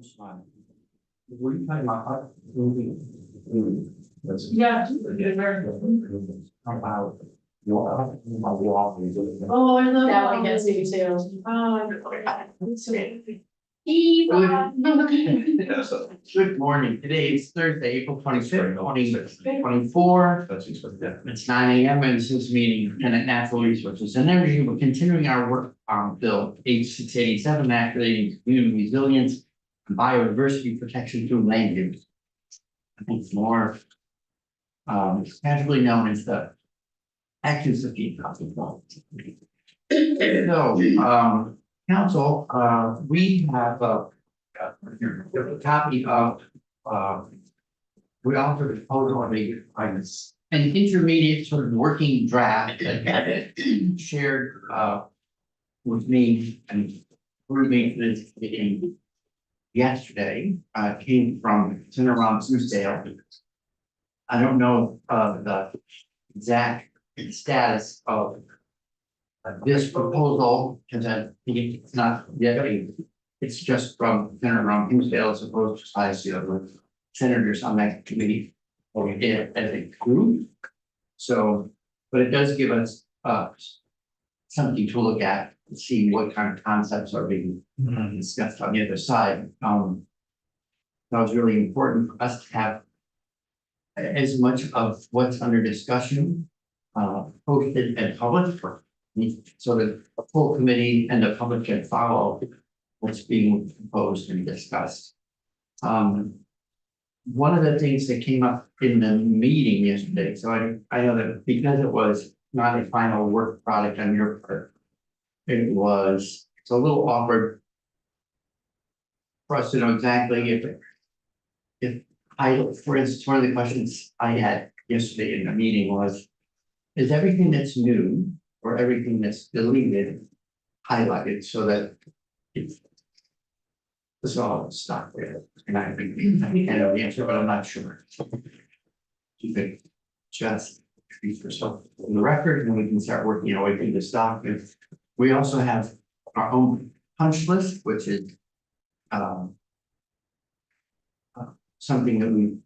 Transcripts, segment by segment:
Just fine. Were you talking about moving? Yeah. About wall. Oh, I love That that. one gets me too. Good morning. Today is Thursday, April 25th, 2024. It's 9 a.m. and this is meeting Lieutenant Natural Resources and Energy. We're continuing our work on Bill H687, activating community resilience and biodiversity protection through land use. I think it's more casually known as the actions of the So, council, we have a copy of, we offered a photo of an intermediate sort of working draft that shared, with me and through me for this meeting yesterday, came from Senator Ron Truesdale. I don't know, the exact status of this proposal, because I think it's not yet it's just from Senator Ron Truesdale as opposed to I see other senators on that committee or we did as a group. So, but it does give us something to look at and see what kind of concepts are being discussed on the other side. That was really important for us to have as much of what's under discussion posted and published so that the full committee and the public can follow what's being proposed and discussed. One of the things that came up in the meeting yesterday, so I know that because it was not a final work product on your part, it's a little awkward for us to know exactly if for instance, one of the questions I had yesterday in the meeting was, is everything that's new or everything that's deleted highlighted so that it's all stuck there? And I think I know the answer, but I'm not sure. You could just treat yourself in the record and we can start working our way through this document. We also have our own punch list, which is something that we've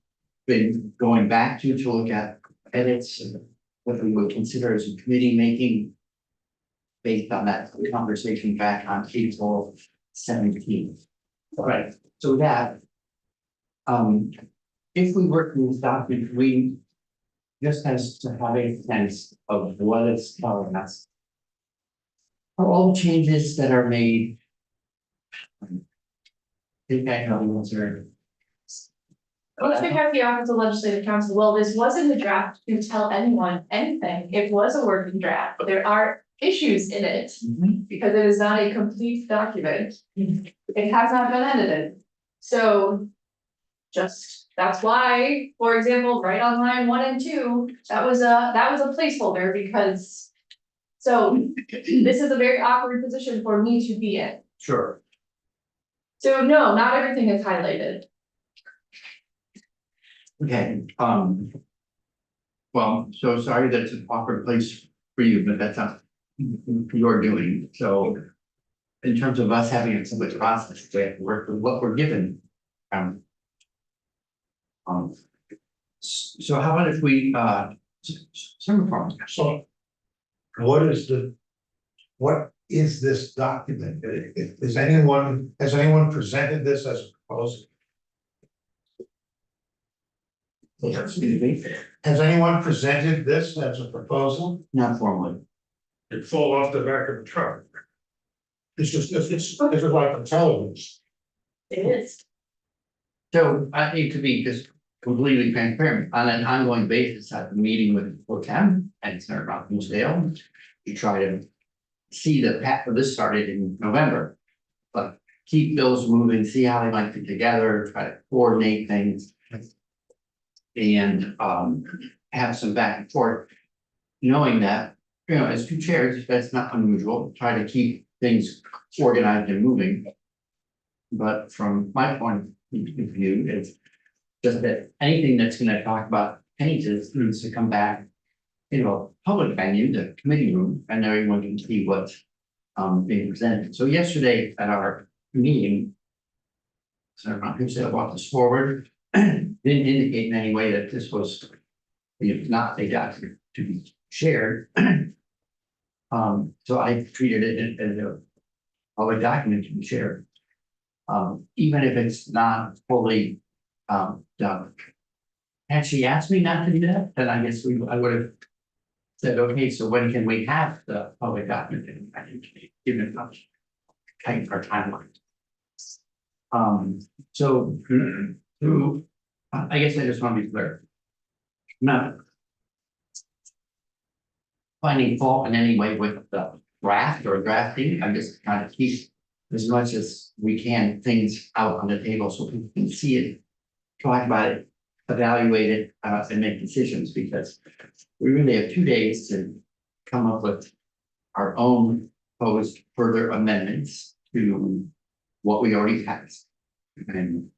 been going back to look at edits, what we would consider as a committee making based on that conversation back on April 17th. All right, so that if we work through this document, we just has to have a sense of what it's telling us. Are all changes that are made. I think I know the answer. Let's pick up the Office of Legislative Counsel. Well, this wasn't a draft to tell anyone anything. It was a working draft. There are issues in it because it is not a complete document. It has not been edited. So that's why, for example, right on line 1 and 2, that was a placeholder because so this is a very awkward position for me to be in. Sure. So no, not everything is highlighted. Okay, well, so sorry that's an awkward place for you, but that's not your doing. So in terms of us having a public process, we have to work with what we're given. So how about if we some reform? So what is this document? Has anyone presented this as a proposal? Excuse me, Has anyone presented this as a proposal? not formally. It fall off the back of the truck. It's like intelligence. It is. So I need to be just completely transparent on an ongoing basis. I've been meeting with Potem and Senator Rockdale to try to see the path of this started in November, but keep bills moving, see how they might fit together, try to coordinate things. And have some back and forth, knowing that, you know, as two chairs, that's not unusual, try to keep things organized and moving. But from my point of view, it's just that anything that's going to talk about changes needs to come back, you know, public venue, the committee room, and everyone can see what's being presented. So yesterday at our meeting, Representative Hussein brought this forward, didn't indicate in any way that this was not a document to be shared. So I treated it as a public document to be shared. Even if it's not fully done. Had she asked me not to do that, then I guess I would have said, okay, so when can we have the public document? And I think given tight our timeline. So through, I guess I just want to be clear. Not finding fault in any way with the draft or drafting. I'm just trying to keep as much as we can things out on the table so people can see it, talk about it, evaluate it, and make decisions, because we really have 2 days to come up with our own proposed further amendments to what we already passed. And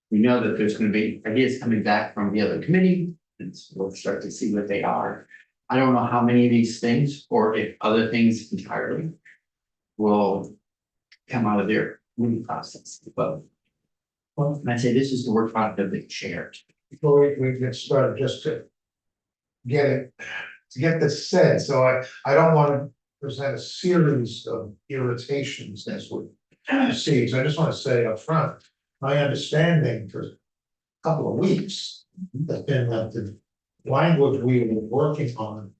we know that there's going to be ideas coming back from the other committee, and so we'll start to see what they are. I don't know how many of these things, or if other things entirely will come out of their moving process, but well, I say this is the work product of the chair. Before we get started, just to get this said, so I don't want to present a series of irritations as we proceed. So I just want to say up front, my understanding for a couple of weeks has been that the language we were working on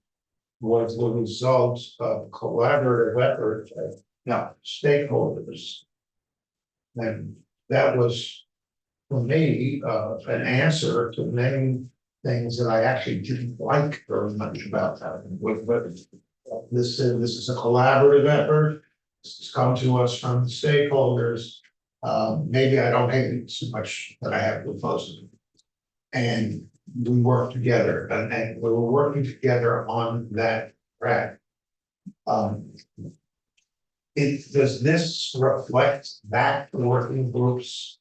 was the result of collaborative effort of stakeholders. And that was, for me, an answer to many things that I actually didn't like very much about that. But this is a collaborative effort. This has come to us from the stakeholders. Maybe I don't hate it so much that I have to oppose it. And we work together, and we were working together on that track. Does this reflect that working groups?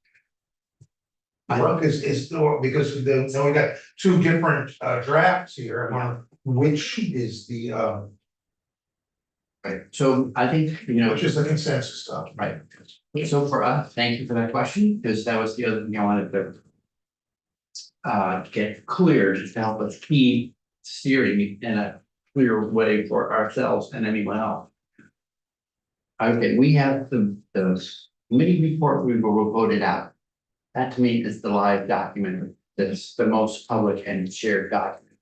Work is still, because we got two different drafts here, which is the Right, so I think, which is the consensus stuff. right. So for us, thank you for that question, because that was the other thing I wanted to get clear, just to help us keep steering in a clear way for ourselves and anyone else. Okay, we have the committee report we will vote it out. That to me is the live document that's the most public and shared document.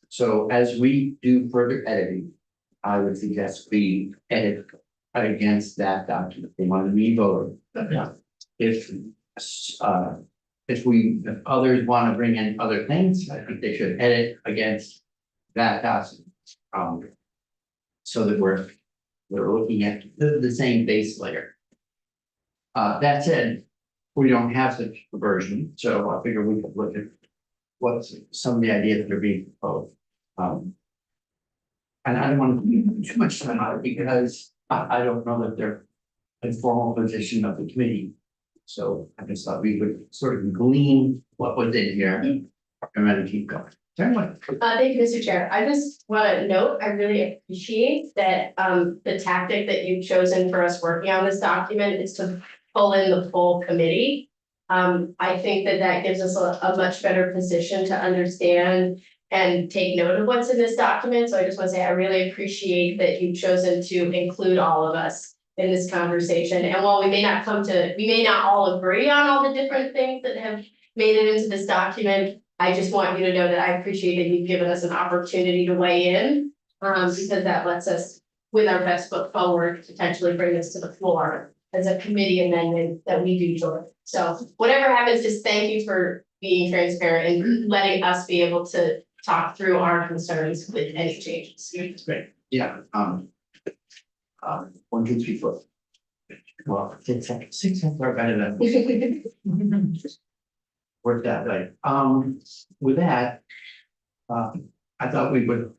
So as we do further editing, I would suggest we edit against that document. They want to re-vote. If others want to bring in other things, I think they should edit against that document. So that we're looking at the same base layer. That said, we don't have such a version, so I figure we could look at what's some of the ideas that are being proposed. And I don't want to do too much time on it because I don't know that they're a formal position of the committee. So I just thought we would sort of glean what was in here and then keep going. Thank you, Mr. Chair. I just want to note, I really appreciate that the tactic that you've chosen for us working on this document is to pull in the full committee. I think that gives us a much better position to understand and take note of what's in this document. So I just want to say I really appreciate that you've chosen to include all of us in this conversation. And while we may not all agree on all the different things that have made it into this document, I just want you to know that I appreciate that you've given us an opportunity to weigh in, because that lets us, with our best foot forward, potentially bring this to the floor as a committee amendment that we do join. So whatever happens, just thank you for being transparent and letting us be able to talk through our concerns with any changes. It's great. Yeah. 1, 2, 3, 4. Well, 6 seconds are better than work that way. With that, I thought we would.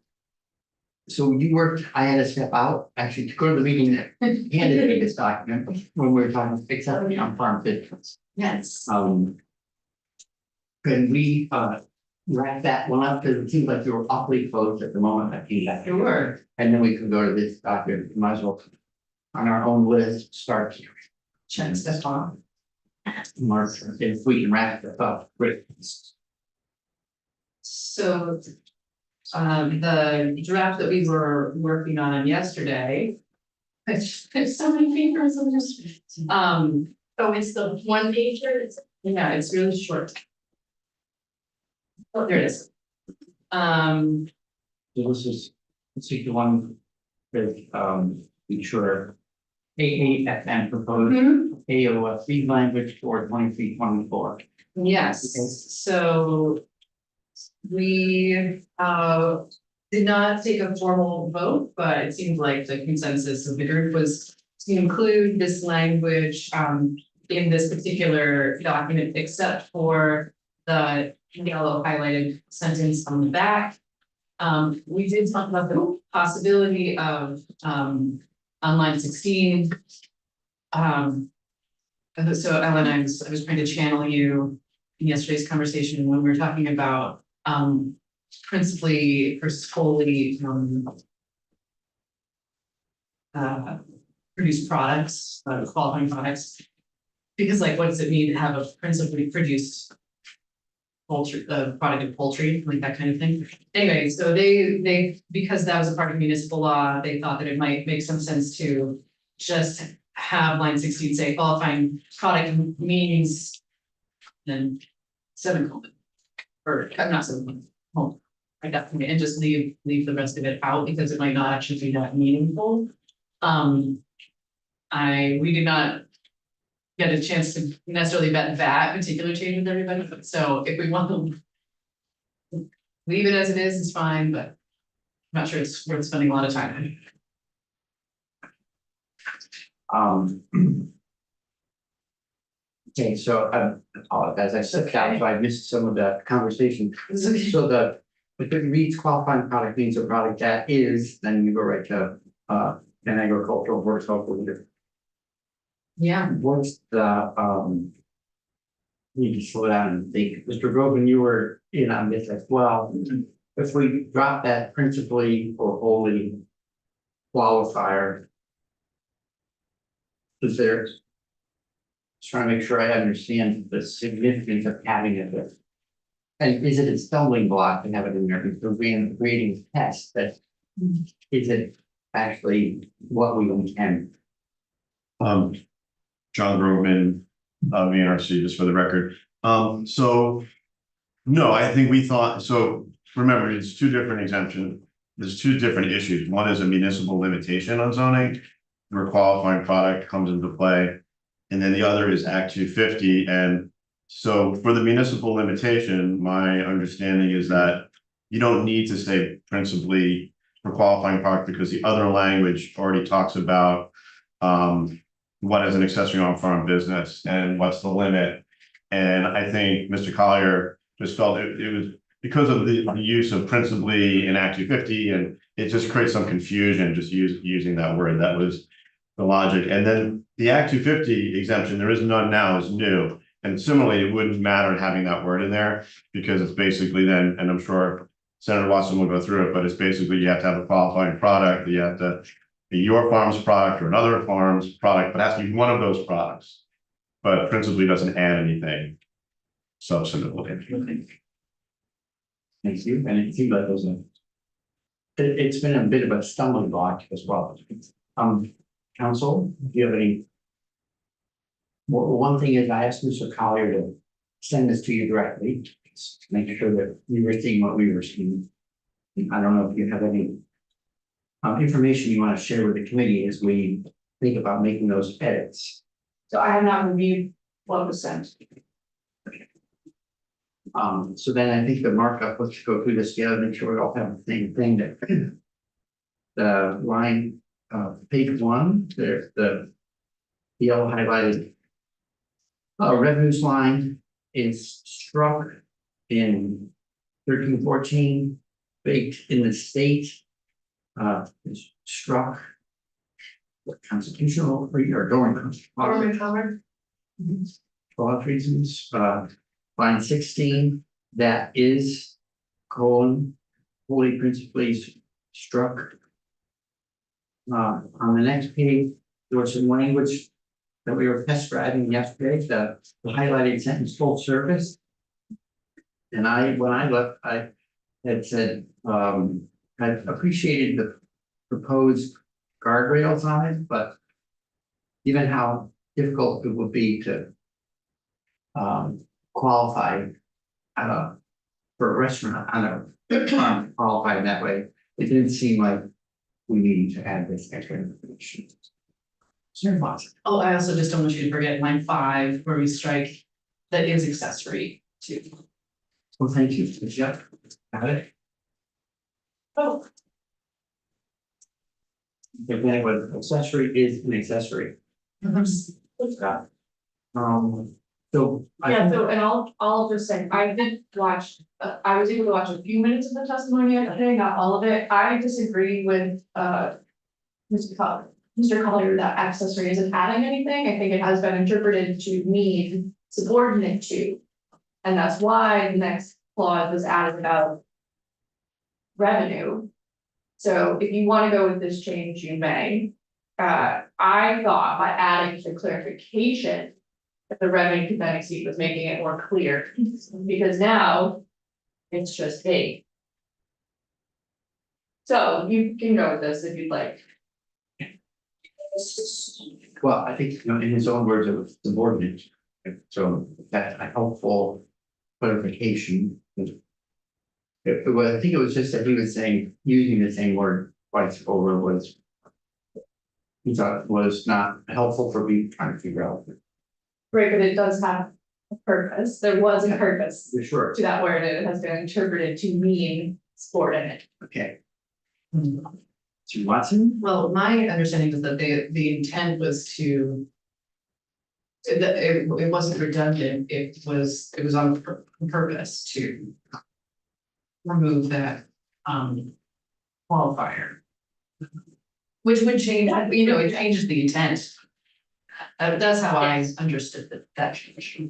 So you worked, I had to step out actually to go to the meeting that handed me this document when we were talking accepting on farm business. Yes. Can we wrap that one up, because it seems like you were awfully close at the moment I came back. Sure. And then we can go to this document, might as well on our own list, start here. Check stuff on. Mark, if we can wrap it up, great. So. The draft that we were working on yesterday. There's so many papers on this. Oh, it's the one pager, it's Yeah, it's really short. Oh, there it is. Um, So this is, let's see the one with, ensure AAFN proposed AOSB language for 23-24. yes, Okay. so. We did not take a formal vote, but it seemed like the consensus of the group was to include this language in this particular document, except for the yellow highlighted sentence on the back. We did talk about the possibility of on line 16. So Ellen, I was trying to channel you in yesterday's conversation when we were talking about principally versus wholly produced products, qualifying products. Because like, what does it mean to have a principally produced poultry, product of poultry, like that kind of thing? Anyway, so they, because that was a part of municipal law, they thought that it might make some sense to just have line 16 say qualifying product means then semicolon. Or not semicolon, oh, I got from it, and just leave the rest of it out because it might not actually be that meaningful. We did not get a chance to necessarily vet that particular change with everybody, but so if we want to leave it as it is, it's fine, but I'm not sure it's worth spending a lot of time on. Okay, so I apologize, I stepped out, so I missed some of the conversation. So if it reads qualifying product means a product that is, then you go right to an agricultural horticultural. Yeah, What's the need to slow down and think, Mr. Grogan, you were in on this as well. If we drop that principally or wholly qualifier. Is there? Just trying to make sure I understand the significance of having it there. And is it a stumbling block to have it in there, because we're creating a test that is it actually what we intend? John Groveman, VNRC, just for the record. So, no, I think we thought, so remember, it's two different exemptions. There's two different issues. One is a municipal limitation on zoning, where qualifying product comes into play. And then the other is Act 250. And so for the municipal limitation, my understanding is that you don't need to say principally for qualifying product, because the other language already talks about what is an accessory on farm business and what's the limit. And I think Mr. Collier just felt it was because of the use of principally in Act 250, and it just creates some confusion just using that word. That was the logic. And then the Act 250 exemption, there is none now, is new. And similarly, it wouldn't matter having that word in there, because it's basically then, and I'm sure Senator Watson will go through it, but it's basically you have to have a qualifying product, you have to be your farm's product or another farm's product, but it has to be one of those products. But principally doesn't add anything substantively. Thank you, and it seems like there's it's been a bit of a stumbling block as well. Council, do you have any? Well, one thing is I asked Mr. Collier to send this to you directly, to make sure that you were seeing what we were seeing. I don't know if you have any information you want to share with the committee as we think about making those edits. So I have not reviewed what was sent. So then I think the markup, let's go through this together, make sure we all have the same thing that the line, page 1, there's the yellow highlighted revenues line is struck in 1314, baked in the state, is struck. What constitutional or going Covered. for all reasons, line 16, that is wholly principally struck. On the next page, there was some language that we were test driving yesterday, the highlighted sentence full service. And when I looked, I had said, I appreciated the proposed guardrails on it, but given how difficult it would be to qualify for a restaurant, qualified that way, it didn't seem like we needed to add this extra information. Sure, boss. Oh, I also just don't want you to forget line 5, where we strike that is accessory to. Well, thank you. Jeff, got it? Oh, If anyone, accessory is an accessory. So. yeah, so, and I'll just say, I did watch, I was able to watch a few minutes of the testimony yesterday, not all of it. I disagree with, Mr. Collier that accessory isn't adding anything. I think it has been interpreted to mean subordinate to. And that's why the next clause was added about revenue. So if you want to go with this change, you may. I thought by adding the clarification that the revenue could then exceed was making it more clear, because now it's just vague. So you can go with this if you'd like. Well, I think, in his own words, it was subordinate, so that's a helpful clarification. I think it was just that he was saying, using the same word twice over was. He thought was not helpful for me trying to figure out. Right, but it does have a purpose. There was a purpose For sure, to that word. It has been interpreted to mean subordinate. okay. Mr. Watson? Well, my understanding was that the intent was to. That it wasn't redundant, it was on purpose to. Remove that qualifier. Which would change, it changes the intent. That's how I understood that change.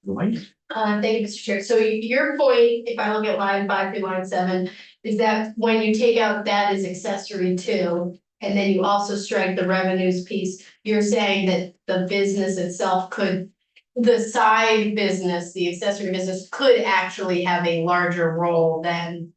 Right. Thank you, Mr. Chair. So your point, if I look at line 5 through line 7, is that when you take out that is accessory to, and then you also strike the revenues piece, you're saying that the business itself could, the side business, the accessory business could actually have a larger role than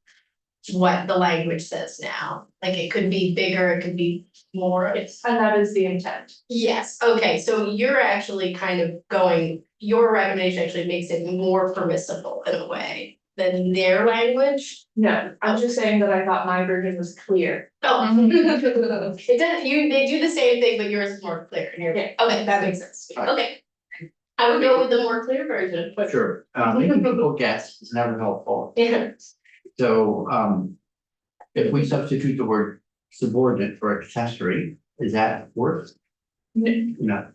what the language says now. Like it could be bigger, it could be more. Yes, and that is the intent. Yes, okay, so you're actually kind of going, your recommendation actually makes it more permissible in a way than their language. No, I'm just saying that I thought my version was clear. Oh. It does, they do the same thing, but yours is more clear in your, Yeah. okay, that makes sense, okay. I would go with the more clear version, but. Sure, making people guess is never helpful. Yeah. So, if we substitute the word subordinate for accessory, is that worse? No,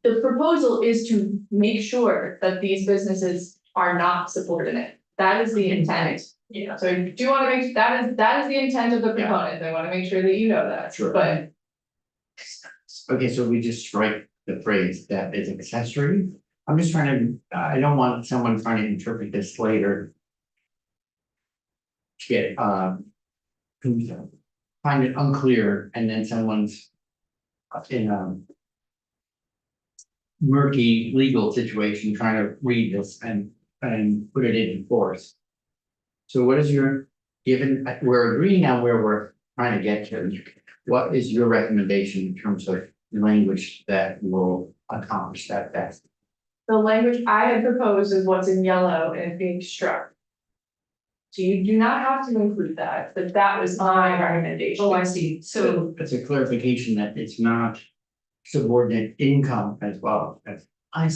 The proposal is to make sure that these businesses are not subordinate. That is the intent. Yeah. So you do want to make, that is the intent of the proponent. I want to make sure that you know that. Sure. But okay, so we just strike the phrase that is accessory. I'm just trying to, I don't want someone trying to interpret this later. Get, find it unclear and then someone's in a murky legal situation trying to read this and put it into force. So what is your, given, we're agreeing on where we're trying to get to, what is your recommendation in terms of language that will accomplish that best? the language I had proposed is what's in yellow and it's being struck. So you do not have to include that, but that was my recommendation. Oh, I see, so It's a clarification that it's not subordinate income as well. I.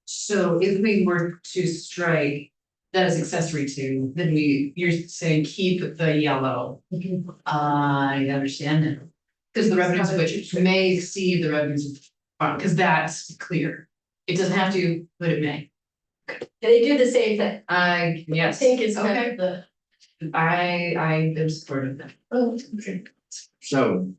So if we were to strike that is accessory to, then you're saying keep the yellow. I understand now. Because the revenues of which may exceed the revenues of, because that's clear. It doesn't have to, but it may. They do the same thing, I, I yes, think is kind okay, of the. I am supportive of that. Oh, Okay. So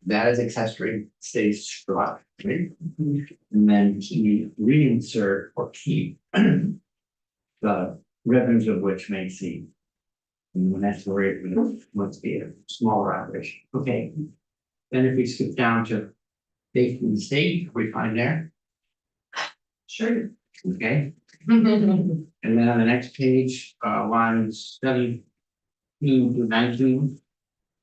that is accessory stays struck, right? And then you reinsert or keep the revenues of which may exceed. And when that's where it must be a smaller operation, okay. Then if we skip down to state and state, we find there, Sure. okay, and then on the next page, lines 17 to 19.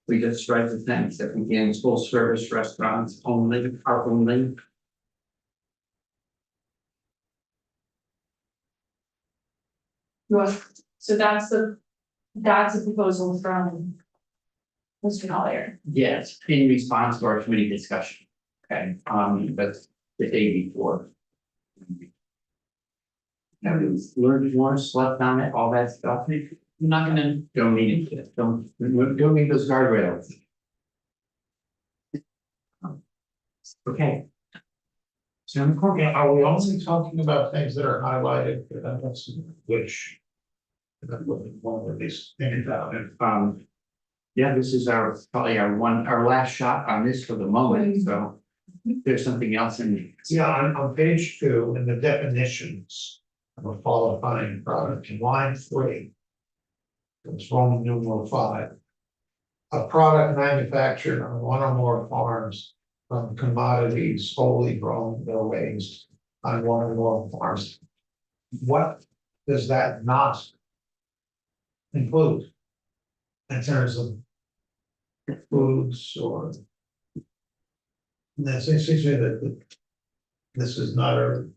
We just strike the sentence that begins full service restaurants only, are only. So that's a proposal from Mr. Collier. Yes, in response to our committee discussion. Okay, that's the day before. Have you learned more, slept on it, all that stuff? I'm not gonna, Don't need it, don't need those guardrails. Okay. So, Okay, are we only talking about things that are highlighted, which? That's what we want to at least think about it. yeah, this is probably our last shot on this for the moment, so. There's something else in. Yeah, on page 2, in the definitions of a qualifying product, in line 3. It's Roman numeral 5. A product manufactured on one or more farms from commodities wholly grown or raised on one or more farms. What does that not include? In terms of foods or. That's essentially that this is not a.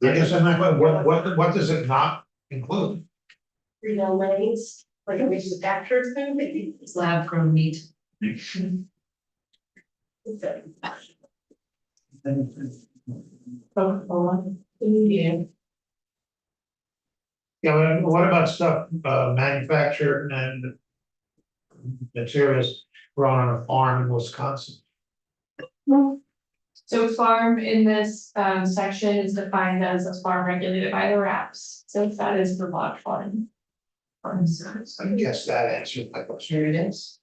I guess I'm not, what does it not include? Relays, like a manufactured food, maybe. it's lab grown meat. Yeah. Yeah, what about stuff, manufactured and materials grown on a farm in Wisconsin? So farm in this section is defined as a farm regulated by the RAPS, so that is the lot farm. Farms. I guess that answers my question. Here it is.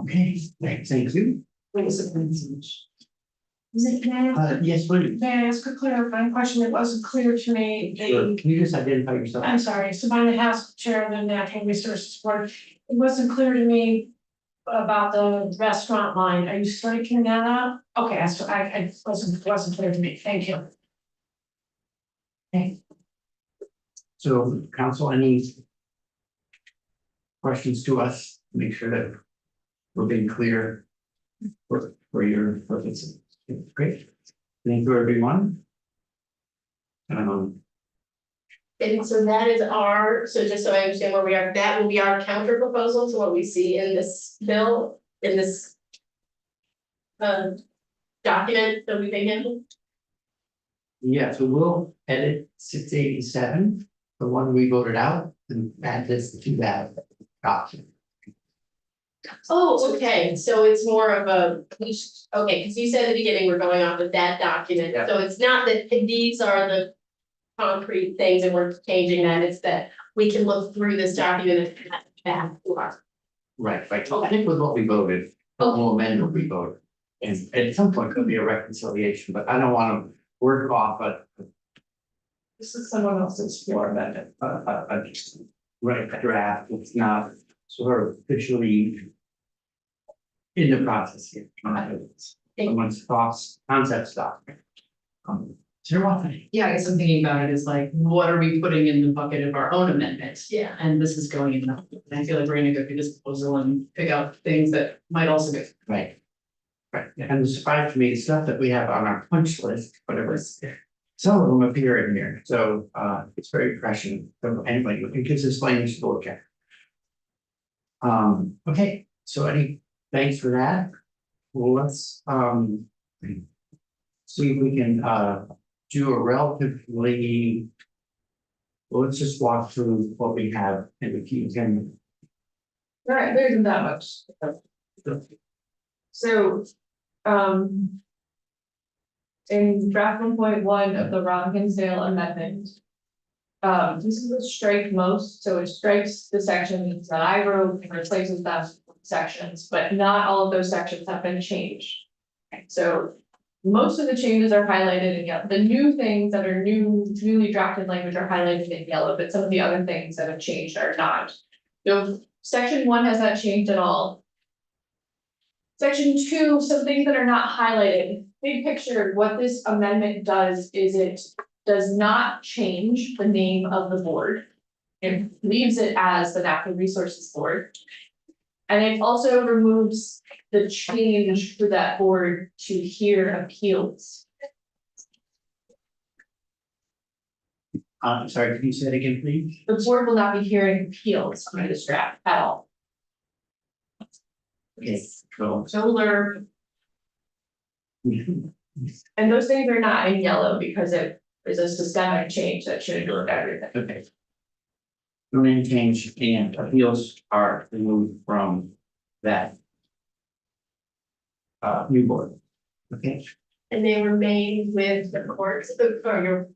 Okay, thank you. Yes, please. May I ask a clarifying question? It wasn't clear to me. Sure. Can you just identify yourself? I'm sorry, Sabina Haskell, Chair of the Natural Resources Board. It wasn't clear to me about the restaurant line. Are you striking that out? Okay, I wasn't clear to me. Thank you. So, council, any questions to us? Make sure that we're being clear for your purposes. Great. Thank you, everyone. And so that is so just so I understand where we are, that will be our counter proposal to what we see in this bill, in this. Document that we've been given. Yeah, so we'll edit 687, the one we voted out, and add this to that document. Oh, okay, so it's more of a, okay, because you said at the beginning, we're going off of that document, Yeah. so it's not that these are the. Concrete things and we're changing that, it's that we can look through this document and back to us. Right, I think with what we voted, we'll amend what we voted. And at some point could be a reconciliation, but I don't want to work off This is someone else's floor amendment. a draft, it's not sort of officially in the process here. Someone's thoughts, concept stuff. So you're welcome. Yeah, I guess I'm thinking about it as like, what are we putting in the bucket of our own amendments? Yeah. And this is going in, and I feel like we're gonna go through this proposal and pick out things that might also go. Right. Right, and the surprise to me is stuff that we have on our punch list, whatever, some of them appear in here, so it's very refreshing. So anyway, it gives us language to look at. Okay, so thanks for that. Well, let's see if we can do a relatively. Well, let's just walk through what we have and if you can. All right, there isn't that much. So, in draft 1.1 of the Robbinsdale amendment. This is a strike most, so it strikes the sections that I wrote and replaces them with sections, but not all of those sections have been changed. So Most of the changes are highlighted in yellow. The new things that are newly drafted language are highlighted in yellow, but some of the other things that have changed are not. So section 1 has not changed at all. Section 2, some things that are not highlighted. Big picture, what this amendment does is it does not change the name of the board. It leaves it as the Natural Resources Board. And it also removes the change for that board to hear appeals. I'm sorry, can you say it again, please? The board will not be hearing appeals under this draft at all. Okay, so. Solar, and those things are not in yellow because it is a systemic change that should include everything. Okay. Zoning change and appeals are removed from that. New board. Okay, And they remain with the courts, or your,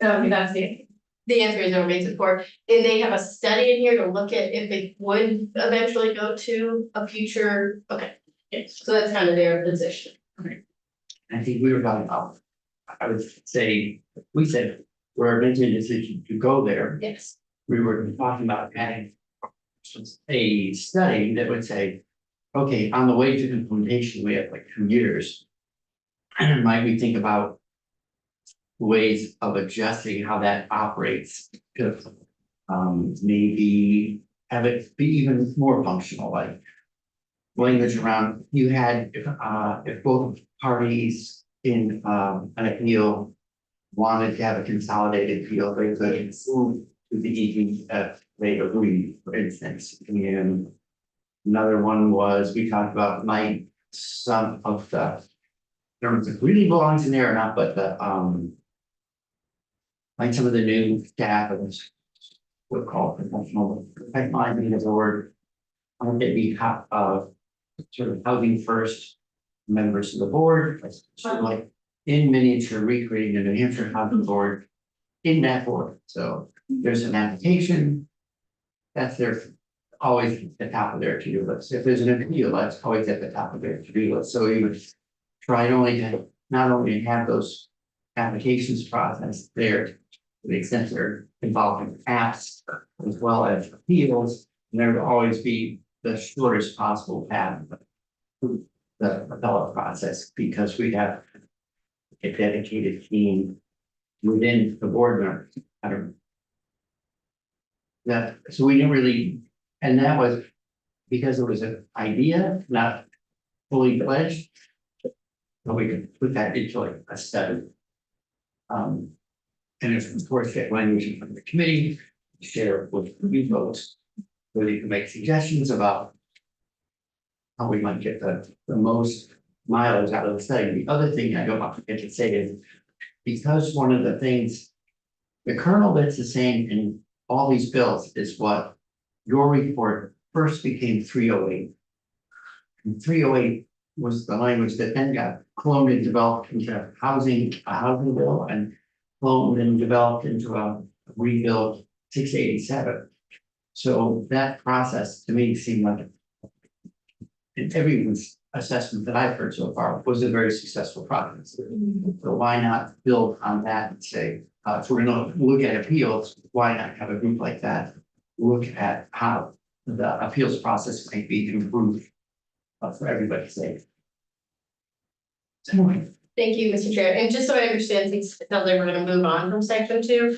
So I mean, that's the answer is it remains with court. And they have a study in here to look at if it would eventually go to a future, okay. Yes, so that's kind of their position. I think we were talking about, I would say, we said, we're making a decision to go there. Yes. We were talking about adding a study that would say, okay, on the way to implementation, we have like 2 years. Might we think about ways of adjusting how that operates to maybe have it be even more functional, like language around, you had if both parties in an appeal wanted to have a consolidated appeal, they could move to the EDF, they agreed, for instance. And another one was, we talked about might some of the, I don't know if it really belongs in there or not, but the like some of the new staff of what call professional, technology as a word. It'd be sort of housing first members of the board, sort of like in miniature recreating the New Hampshire Housing Board in that board. So there's an application. That's their always at the top of their to-do list. If there's an appeal, that's always at the top of their to-do list. So we would try to not only have those applications processed there to the extent they're involved in apps as well as appeals, and there would always be the shortest possible path to the appellate process, because we have a dedicated team within the board members. I don't. That, so we didn't really, and that was because it was an idea, not fully fledged. But we could put that into like a study. And if of course get language from the committee, share with you folks, where you can make suggestions about how we might get the most mileage out of the study. The other thing I don't want to forget to say is, because one of the things, the kernel that's the same in all these bills is what your report first became 308. And 308 was the language that then got cloned and developed into a housing bill, and cloned and developed into a rebuild 687. So that process to me seemed like, in everyone's assessment that I've heard so far, was a very successful process. So why not build on that and say, if we're gonna look at appeals, why not have a group like that look at how the appeals process might be improved for everybody's sake. So, Thank you, Mr. Chair. And just so I understand, since it sounds like we're gonna move on from section 2,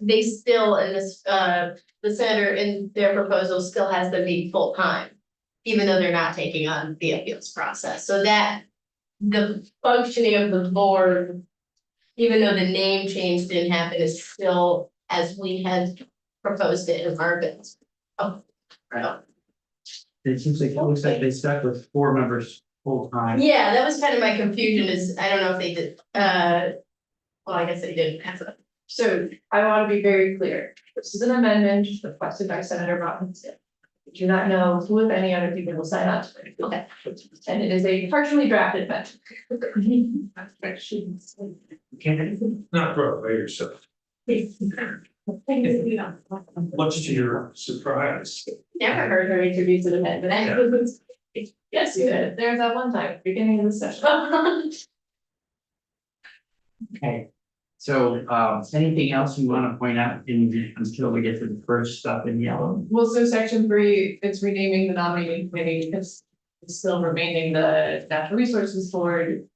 they still, in this, the senator in their proposal still has them be full-time, even though they're not taking on the appeals process. So that the functioning of the board, even though the name change didn't happen, is still as we had proposed it in our bills. Oh, right. it seems like, it looks like they stuck with 4 members full time. Yeah, that was kind of my confusion, is I don't know if they did, well, I guess they didn't have that. So I want to be very clear. This is an amendment requested by Senator Robinson. We do not know who, if any, other people will sign on to it. Okay. And it is a partially drafted amendment. Not throw away yourself, much to your surprise. Never heard her introduce an amendment. Yes, you did. There's that one time, beginning of the session. Okay. So, anything else you wanna point out until we get to the first stuff in yellow? Well, so section 3, it's renaming the nominating committee because it's still remaining the natural resources board.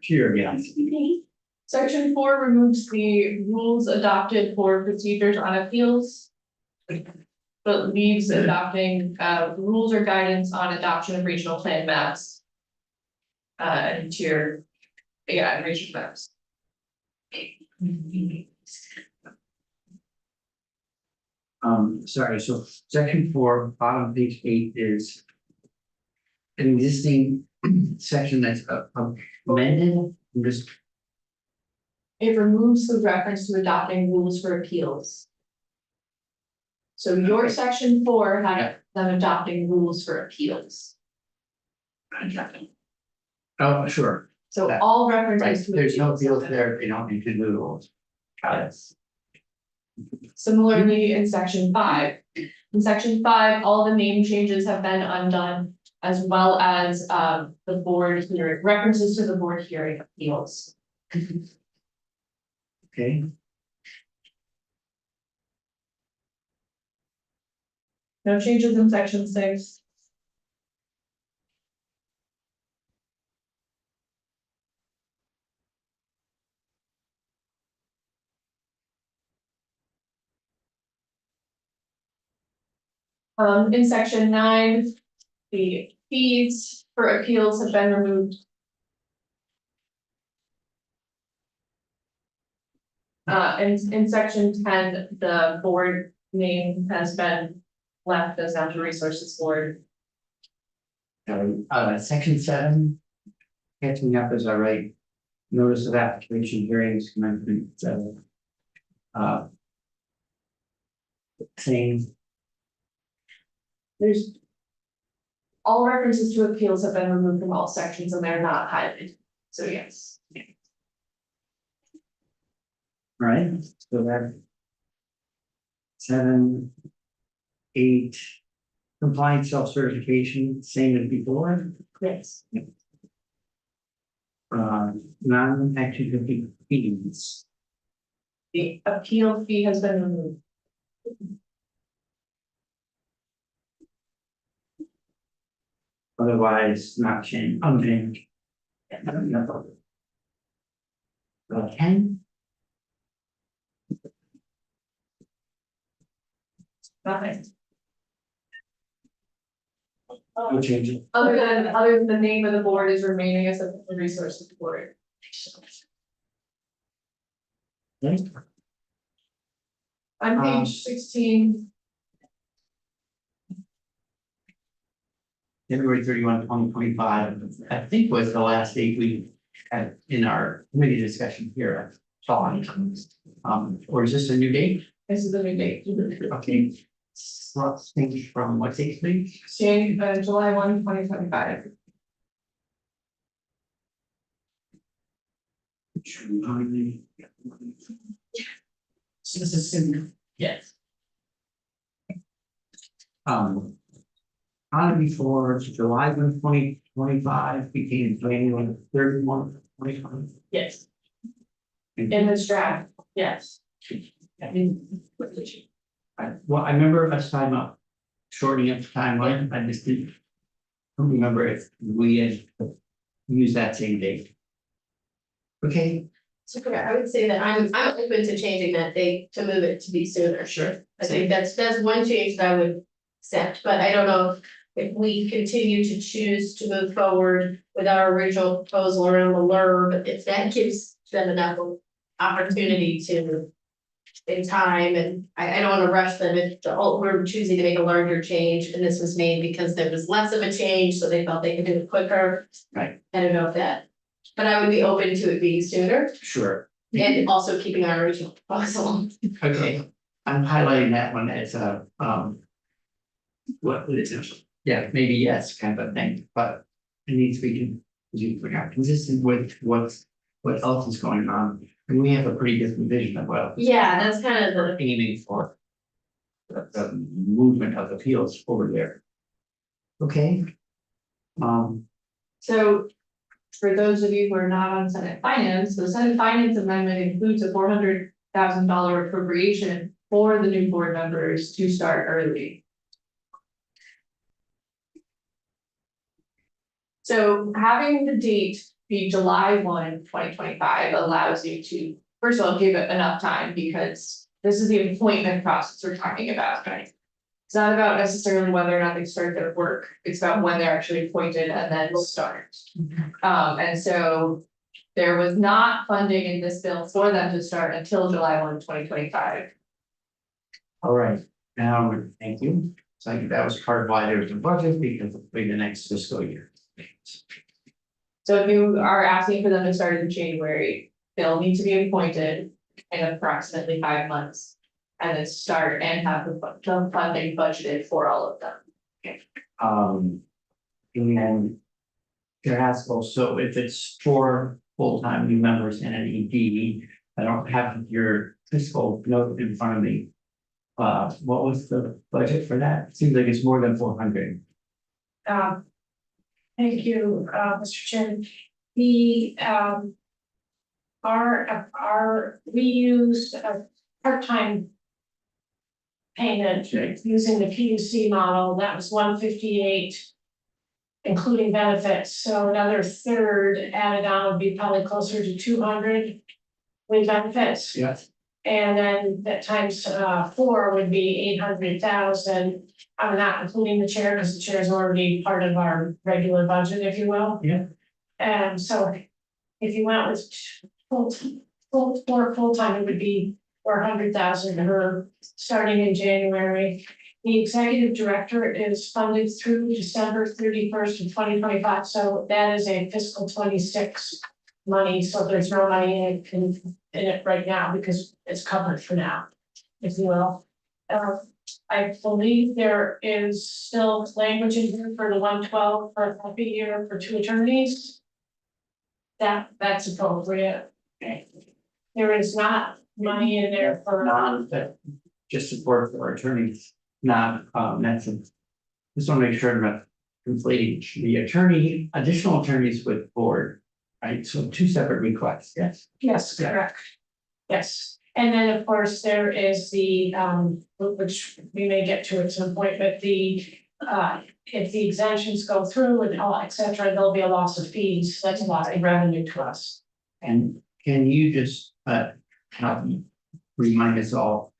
Here, yeah. Section 4 removes the rules adopted for procedures on appeals. But leaves adopting rules or guidance on adoption of regional plan maps. And tier, yeah, regional maps. Sorry, so section 4, bottom page 8 is an existing section that's amended, I'm just, It removes the reference to adopting rules for appeals. So your section 4 had them adopting rules for appeals. oh, sure, So That- all right, references to. there's no appeals. field there, they don't need to do rules. Got it. Similarly, in section 5. In section 5, all the name changes have been undone, as well as the board hearing, references to the board hearing appeals. Okay, No changes in section 6. In section 9, the fees for appeals have been removed. In section 10, the board name has been left as natural resources board. section 7. Catching up is all right. Notice of application hearings commencement, same, There's. All references to appeals have been removed from all sections and they're not highlighted, so yes. right, so that. 7. 8. Compliance self-certification, same as before, Yes. non-action fees. The appeal fee has been removed. Otherwise, not change, unchanged. 10, Nothing. no changes. Other than the name of the board is remaining as a resources board. Okay. On page 16, February 31, 2025, I think was the last date we had in our committee discussion here. Thought. Or is this a new date? this is the new date. Okay. Things from what date, please? July 1, 2025. So this is soon. Yes. On before July 1, 2025 became January 31, 2020. Yes. In this draft, yes. Well, I remember us talking about shortening up the timeline, I just didn't. Don't remember if we had used that same date. Okay, So I would say that I'm open to changing that date to move it to be sooner. sure. I think that's one change that I would accept, but I don't know if we continue to choose to move forward with our original proposal around the LURB, if that gives them enough opportunity to in time, and I don't wanna rush them if we're choosing to make a larger change, and this was made because there was less of a change, so they felt they could do it quicker. Right. I don't know if that, but I would be open to it being sooner, Sure. and also keeping our original proposal. Okay, I'm highlighting that one as what is it? Yeah, maybe yes, kind of a thing, but it needs to be consistent with what else is going on. And we have a pretty different vision of what Yeah, that's kind of we're aiming for. the movement of appeals over there. Okay. So for those of you who are not on Senate Finance, the Senate Finance amendment includes a $400,000 appropriation for the new board members to start early. So having the date be July 1, 2025 allows you to, first of all, give it enough time because this is the appointment process we're talking about, right? It's not about necessarily whether or not they start their work, it's about when they're actually appointed and then start. And so there was not funding in this bill for them to start until July 1, 2025. All right, now, thank you. So I think that was part of why there's a budget, because it'll be the next fiscal year. So if you are asking for them to start in January, they'll need to be appointed in approximately 5 months. And then start and have the funding budgeted for all of them. And then there has also, if it's 4 full-time new members and an ED, I don't have your fiscal note in front of me. What was the budget for that? Seems like it's more than 400. Thank you, Mr. Chairman. The, we used a part-time payment using the PUC model, that was 158. Including benefits, so another third added on would be probably closer to 200 with benefits. Yes. And then that times 4 would be 800,000. I'm not including the chair because the chair is already part of our regular budget, if you will. Yeah. And so if you went with full-time, it would be 400,000 her starting in January. The executive director is funded through December 31st of 2025, so that is a fiscal 26 money, so there's no money in it right now because it's covered for now, if you will. I believe there is still language in here for the 112 for a happy year for 2 attorneys. That's appropriate. Okay. There is not money in there for Just support for attorneys, not that's just want to make sure I'm not conflating the additional attorneys with board, right? So 2 separate requests, yes. Yes, correct. Yes, and then of course there is the which we may get to at some point, but the if the exemptions go through and all, et cetera, there'll be a loss of fees. That's a lot of revenue to us. And can you just remind us all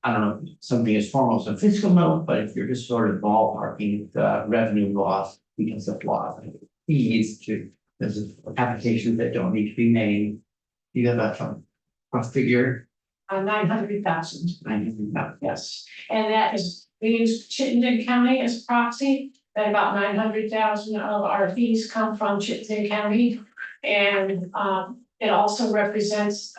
I don't know, something as formal as a fiscal note, but if you're just sort of ballparking the revenue loss because of law fees to, there's applications that don't need to be made. You have a figure? 900,000. 900,000. Yes, and that is, we use Chittenden County as proxy, that about 900,000 of our fees come from Chittenden County. And it also represents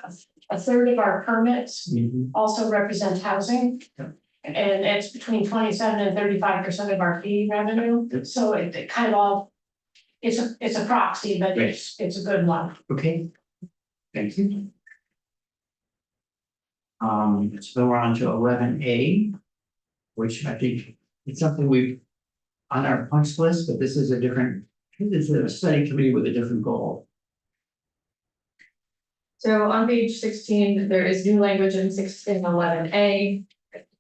a third of our permits, also represent housing. Yeah. And it's between 27 and 35% of our fee revenue, Yeah. so it kind of all, it's a proxy, but it's a good one. Okay, thank you. So we're on to 11A, which I think it's something we've on our punch list, but this is a study committee with a different goal. So on page 16, there is new language in 1611A.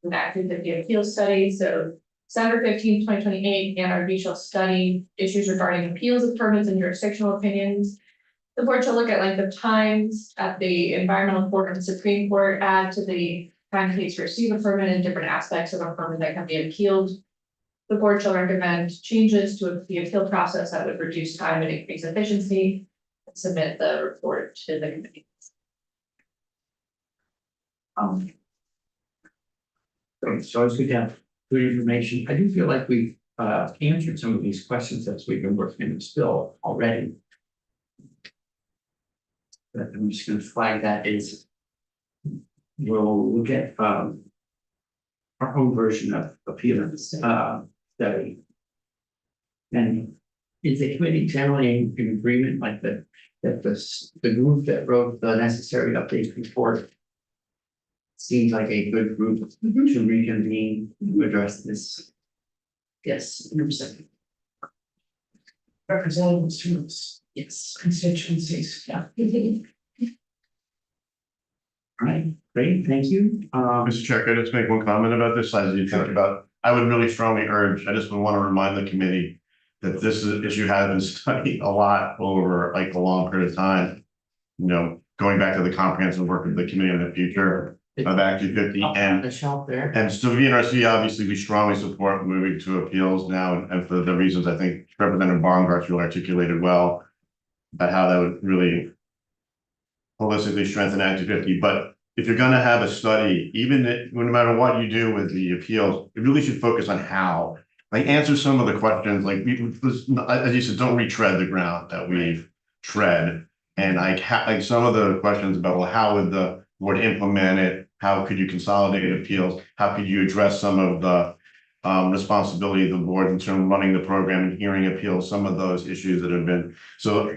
Enacted the appeal study, so December 15, 2028, the NRB shall study issues regarding appeals of permits and jurisdictional opinions. The board shall look at length of times at the environmental court and Supreme Court, add to the time it takes to receive a permit and different aspects of a permit that can be appealed. The board shall recommend changes to the appeal process that would reduce time and increase efficiency. And submit the report to the committee. So as we have good information, I do feel like we've answered some of these questions as we've been working in this bill already. But I'm just going to flag that is we'll look at our own version of appeal study. And is the committee generally in agreement like that the group that wrote the necessary updates report seems like a good group to reconvene to address this. Yes, 100%. Representatives to those Yes. constituencies, yeah. All right, great, thank you. Mr. Chair, could I just make one comment about this, as you talked about, I would really strongly urge, I just would want to remind the committee that this is an issue has been studied a lot over like a long period of time. You know, going back to the comprehensive work of the committee on the future of Act 250 and The shelf there. And so VNRC, obviously, we strongly support moving to appeals now, and for the reasons I think Representative Baumgartner really articulated well. About how that would really holistically strengthen Act 250, but if you're gonna have a study, no matter what you do with the appeals, you really should focus on how. Like answer some of the questions, like as you said, don't retread the ground that we've tread. And like some of the questions about, well, how would the board implement it? How could you consolidate appeals? How could you address some of the responsibility of the board in terms of running the program and hearing appeals, some of those issues that have been, so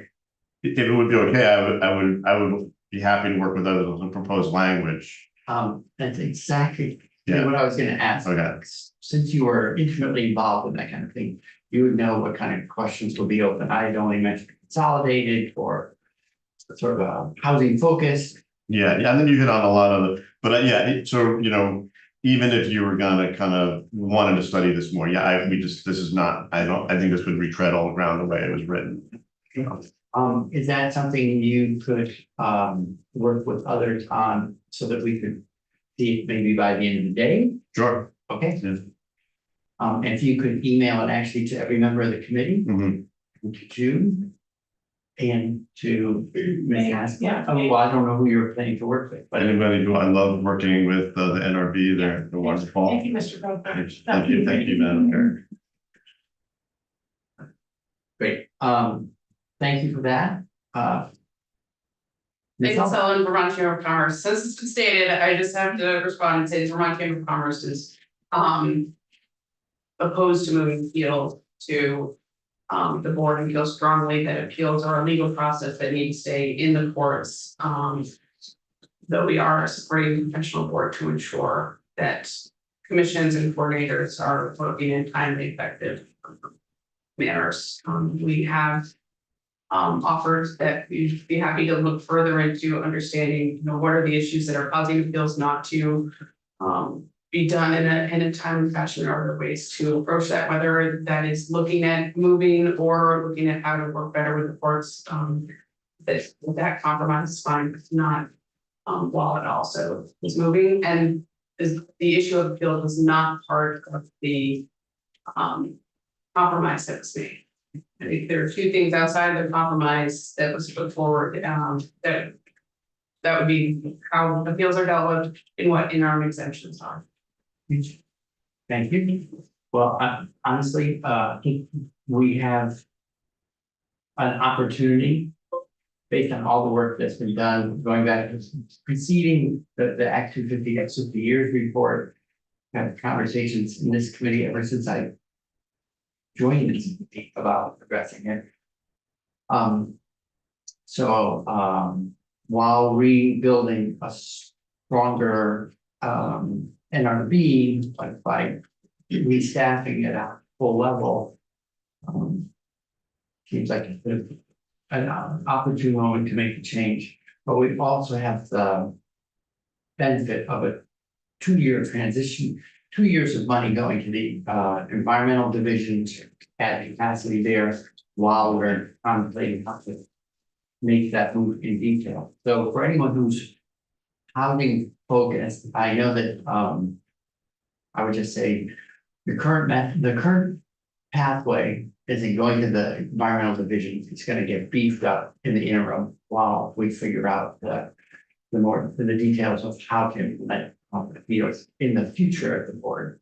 if it would be okay, I would be happy to work with others on the proposed language. That's exactly Yeah. what I was gonna ask. Okay. Since you were intimately involved with that kind of thing, you would know what kind of questions will be open. I had only mentioned consolidated or sort of housing focused. Yeah, and then you hit on a lot of the, but so, you know, even if you were gonna kind of wanted to study this more, this is not, I think this would retread all around the way it was written. Is that something you could work with others on so that we could see it maybe by the end of the day? Sure. Okay. Yeah. If you could email it actually to every member of the committee, Mhm. and to June. And to Ms. Haskell. Yeah. Oh, well, I don't know who you're planning to work with, but Anybody who, I love working with the NRB, they're wonderful. Thank you, Mr. Broker. Thank you, Madam Chair. great. Thank you for that. Ms. Megan Sullivan, Vermont Chamber of Commerce. Since it's been stated, I just have to respond and say the Vermont Chamber of Commerce is opposed to moving appeals to the board and feel strongly that appeals are a legal process that need to stay in the courts. Though we are supporting the professional board to ensure that commissions and coordinators are working in timely, effective manners. We have offered that we'd be happy to look further into understanding, you know, what are the issues that are causing appeals not to be done in a timely fashion. Are there ways to approach that, whether that is looking at moving or looking at how to work better with the courts. That compromise is fine, it's not while it also is moving, and the issue of appeal was not part of the compromise that was made. I think there are two things outside the compromise that was put forward, that would be how appeals are dealt with and what interim exemptions are. Thank you. Well, honestly, I think we have an opportunity based on all the work that's been done, going back to preceding the Act 250 X 50 years report. Had conversations in this committee ever since I joined this committee about addressing it. While rebuilding a stronger NRB, like by restaffing it at full level, seems like an opportune moment to make a change. But we also have the benefit of a 2-year transition, 2 years of money going to the environmental division to add capacity there while we're contemplating how to make that move in detail. So for anyone who's housing focused, I know that I would just say the current pathway isn't going to the environmental division. It's going to get beefed up in the interim while we figure out the details of how to implement appeals in the future at the board.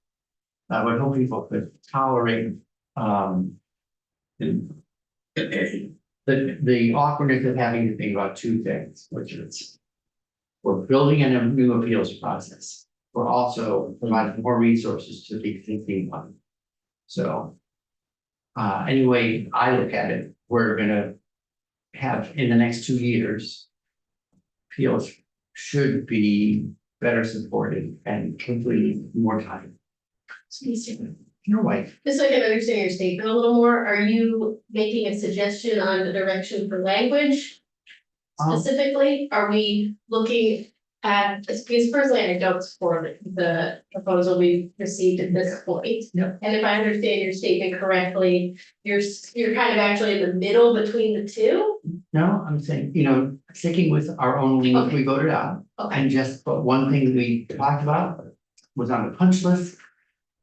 I would hope people could tolerate the awkwardness of having to think about two things, which is we're building a new appeals process. We're also providing more resources to the existing one. So anyway, I look at it, we're gonna have in the next 2 years, appeals should be better supported and hopefully more time. Your wife. Just so I can understand your statement a little more, are you making a suggestion on the direction for language? Specifically, are we looking at, because personally, I don't support the proposal we received at this point. Yep. And if I understand your statement correctly, you're kind of actually in the middle between the two? No, I'm saying, sticking with our own language we voted out. Okay, And just, but one thing we talked about was on the punch list.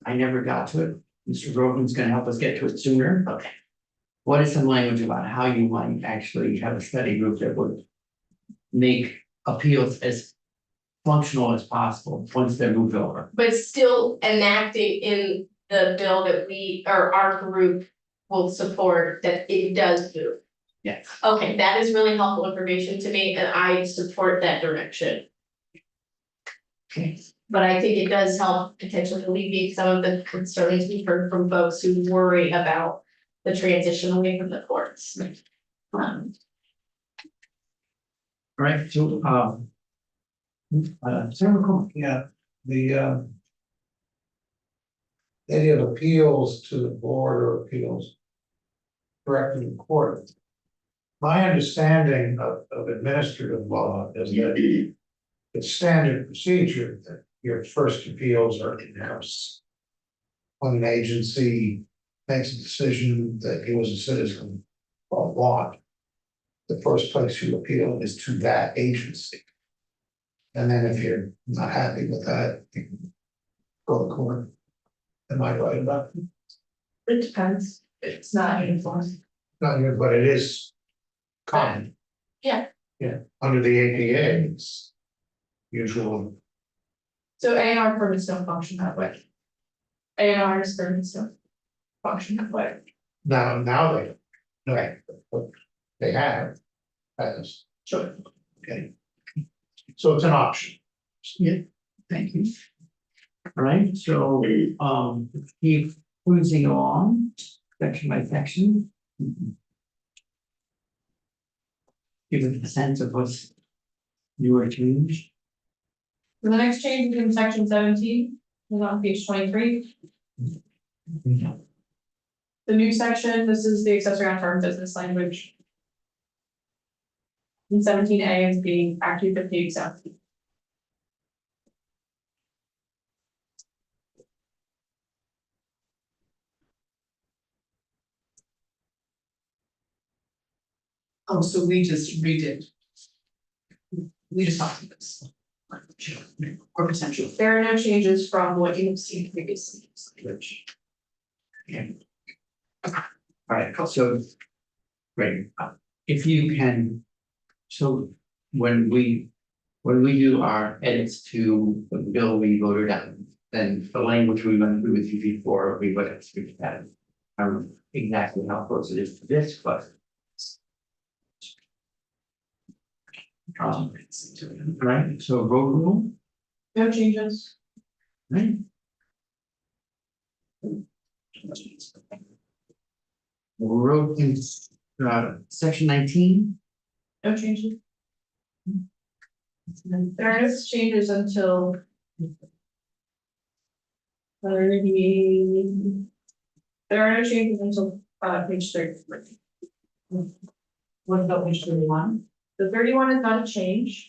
I never got to it. Mr. Groveland's gonna help us get to it sooner. okay. What is some language about how you might actually have a study group that would make appeals as functional as possible once they're moved over? But still enacting in the bill that we, or our group will support that it does move. Yes. Okay, that is really helpful information to me and I support that direction. Okay. But I think it does help potentially alleviate some of the concerns we've heard from folks who worry about the transition away from the courts. Right, so, Senator McCollum. Yeah, the idea of appeals to the board or appeals directly to court. My understanding of administrative law is that it's standard procedure that your first appeals are in-house. When an agency makes a decision that you as a citizen want, the first place you appeal is to that agency. And then if you're not happy with that, you can go to court. Am I right about that? It depends, it's not uniform. Not here, but it is common. Yeah. Yeah, under the APA, it's usual. So A and R permits don't function that way. A and R's permits don't function that way. Now they, no, but they have. As, Sure. okay. So it's an option. Yeah, thank you. All right, so, keep cruising along, section by section. Give it a sense of what's your change. So the next change is in section 17, is on page 23. The new section, this is the accessory on farm business language. And 17A is being Act 250 exempt. Oh, so we just redid. We just talked about this. Or potential. There are no changes from what you've seen previously. All right, so. Great, if you can. So when we do our edits to the bill we voted on, then the language we went through with you before, we would have switched that. I don't know exactly how close it is to this, but. Right, so road rule, No changes. right? Road in section 19. No changes. There are no changes until. There are no changes until page 33. What about page 31? The 31 is not a change.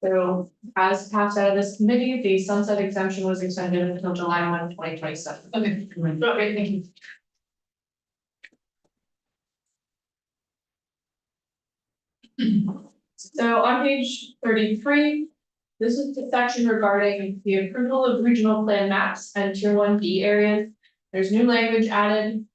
So as passed out of this committee, the sunset exemption was extended until July 1, 2027. Okay. Okay, thank you. So on page 33, this is the section regarding the approval of regional plan maps and tier 1B areas. There's new language added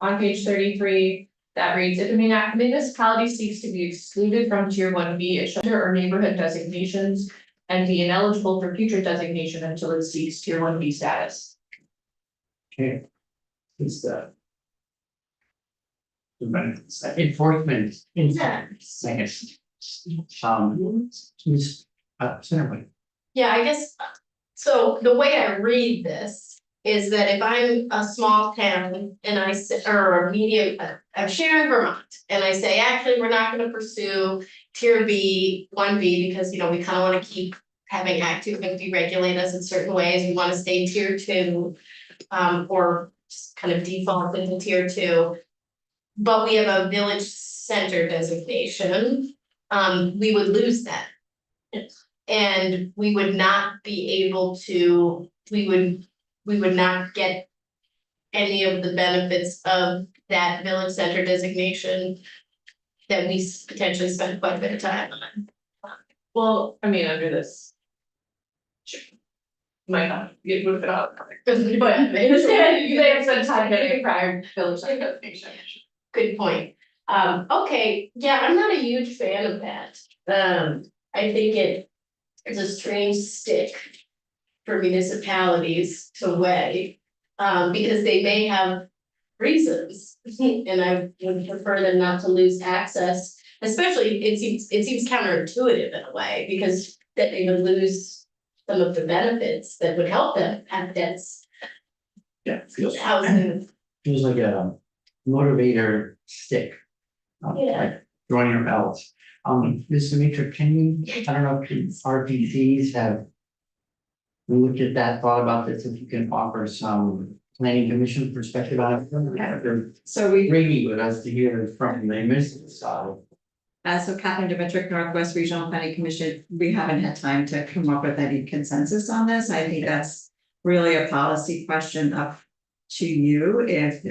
on page 33 that reads, if a municipality seeks to be excluded from tier 1B, its shelter or neighborhood designations and be ineligible for future designation until it seeks tier 1B status. Okay. Is the. Enforcement. Second. Senator. Yeah, I guess, so the way I read this is that if I'm a small town and I say, or a medium, I'm Sharon, Vermont, and I say, actually, we're not gonna pursue tier B, 1B, because, we kind of wanna keep having Act 250 regulate us in certain ways, we wanna stay tier 2. Or just kind of default into tier 2. But we have a village center designation, we would lose that. And we would not be able to, we would not get any of the benefits of that village center designation that we potentially spent quite a bit of time on. Well, I mean, under this. Might not, you move it out. But they have some time getting prior village designation. Good point. Okay, yeah, I'm not a huge fan of that. I think it's a strange stick for municipalities to weigh. Because they may have reasons, and I would prefer them not to lose access. Especially, it seems counterintuitive in a way, because that they would lose some of the benefits that would help them have dense Yeah, feels housing. like a motivator stick. Yeah. Like throwing your belt. Mr. Mitra, can you, I don't know if RPCs have looked at that, thought about this, if you can offer some planning commission perspective on it. So we, Ringy with us to hear from the municipal side. so Catherine Dimitrick, Northwest Regional Planning Commission, we haven't had time to come up with any consensus on this. I think that's really a policy question up to you. If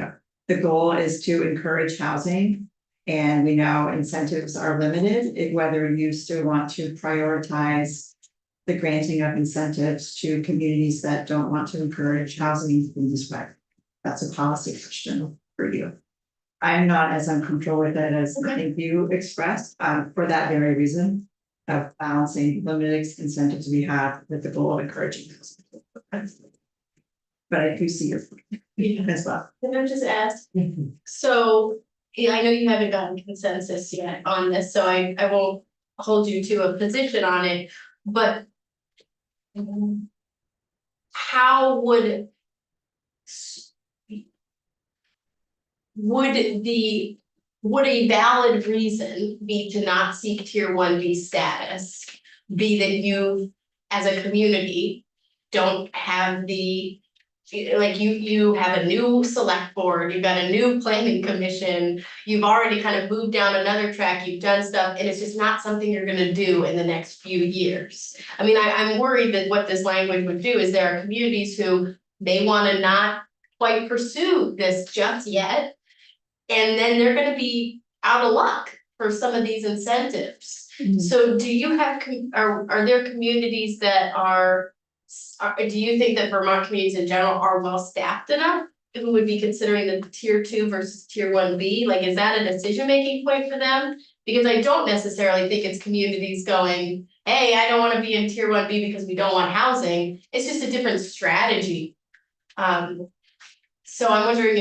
the goal is to encourage housing, and we know incentives are limited, whether you still want to prioritize the granting of incentives to communities that don't want to encourage housing in this way. That's a policy question for you. I'm not as uncomfortable with it as I think you expressed, for that very reason of balancing limited incentives we have with the goal of encouraging housing. But I do see your point as well. Can I just ask, so, yeah, I know you haven't gotten consensus yet on this, so I won't hold you to a position on it, but. How would a valid reason be to not seek tier 1B status? Be that you, as a community, don't have the, like you have a new select board, you've got a new planning commission. You've already kind of moved down another track, you've done stuff, and it's just not something you're gonna do in the next few years. I mean, I'm worried that what this language would do is there are communities who may wanna not quite pursue this just yet. And then they're gonna be out of luck for some of these incentives. So do you have, are there communities that do you think that Vermont communities in general are well staffed enough? Who would be considering the tier 2 versus tier 1B? Like, is that a decision-making point for them? Because I don't necessarily think it's communities going, hey, I don't wanna be in tier 1B because we don't want housing. It's just a different strategy. So I'm wondering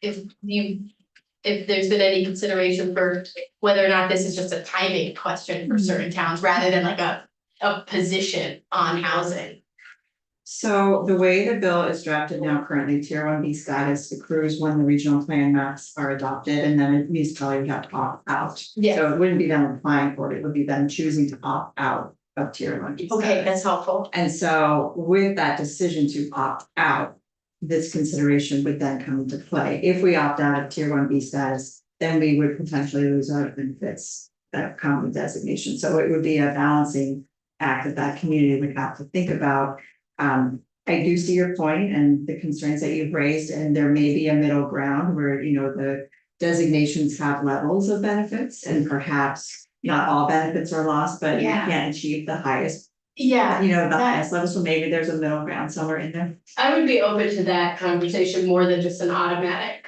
if there's been any consideration for whether or not this is just a timing question for certain towns rather than like a position on housing. So the way the bill is drafted now currently, tier 1B status accrues when the regional plan maps are adopted, and then it municipality would have to opt out. Yeah. So it wouldn't be them applying for it, it would be them choosing to opt out of tier 1B Okay, status. that's helpful. And so with that decision to opt out, this consideration would then come into play. If we opt out of tier 1B status, then we would potentially lose our benefits that come with designation. So it would be a balancing act that community would have to think about. I do see your point and the concerns that you've raised, and there may be a middle ground where, you know, the designations have levels of benefits, and perhaps not all benefits are lost, but you Yeah. can't achieve the highest, Yeah, you know, the highest level. So maybe there's a middle ground somewhere in there. I would be open to that conversation more than just an automatic.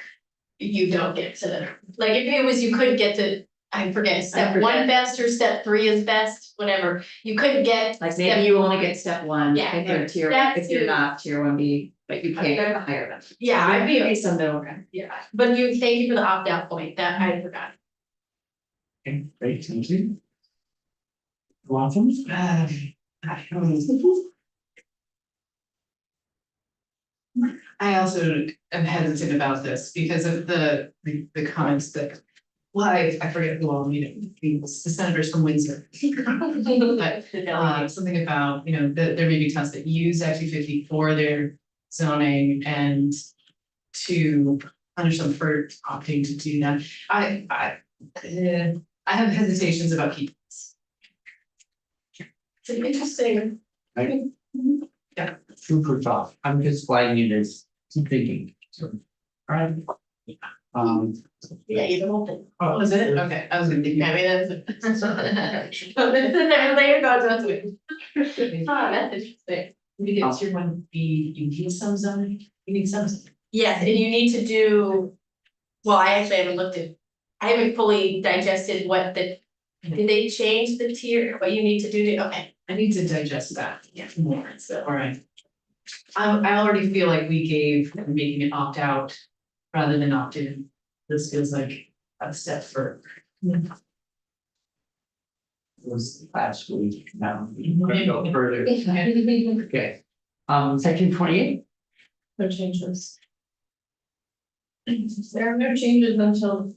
You don't get to, like, if it was, you couldn't get to, I forget, step 1 best or step 3 is best, whatever. You couldn't get. Like step maybe you only one. get step 1, Yeah, if you're tier, that if you're too. not tier 1B, but you can't get the higher benefit. Yeah, I'd be, Maybe some middle ground. yeah, but thank you for the opt-out point, that I forgot. Okay, great, thank you. Welcome. I also am hesitant about this because of the comments that well, I forget who all meeting, the senators from Windsor. But something about, you know, that there may be towns that use Act 250 for their zoning and to punish them for opting to do that. I have hesitations about keeping this. It's an interesting, Food for thought. I'm just flagging you this, keep thinking. So, alright. yeah, you don't think. Oh, was it? Okay, I was gonna think. I mean, that's. Later goes on to it. Ah, that's interesting. We get tier 1B, you need some zoning, you need some. Yes, and you need to do, well, I actually haven't looked at, I haven't fully digested what the, did they change the tier, what you need to do to, okay. I need to digest that more, So, all right. I already feel like we gave, making it opt out rather than opt in. This feels like a step further. It was last week, now, we're gonna go further. Okay. Section 28, No changes. There are no changes until,